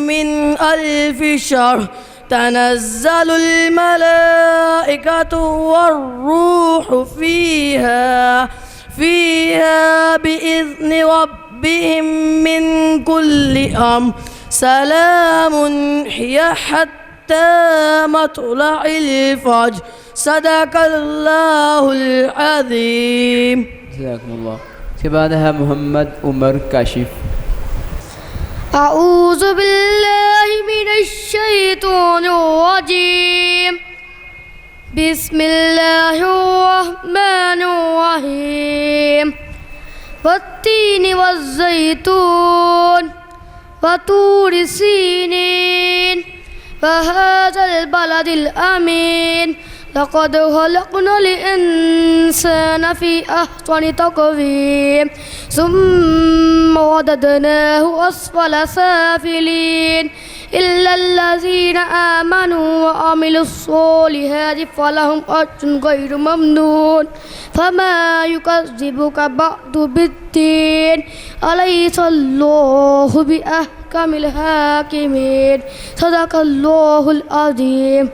من 1000 شهر تنزل الملائكة والروح فيها فيها بإذن ربهم من كل أمر سلام هي حتى مطلع الفجر صدق الله العظيم. جزاکم اللہ. اس کے بعد ہے محمد عمر کاشف. أعوذ بالله من الشيطان الرجيم. بسم الله الرحمن الرحيم. والتين والزيتون وطور سينين وهذا البلد الأمين لقد خلقنا الإنسان في أحسن تقويم ثم رددناه أسفل سافلين إلا الذين آمنوا وعملوا الصالحات فلهم أجر غير ممنون فما يكذبك بعد بالدين أليس الله بأحكم الحاكمين صدق الله العظيم.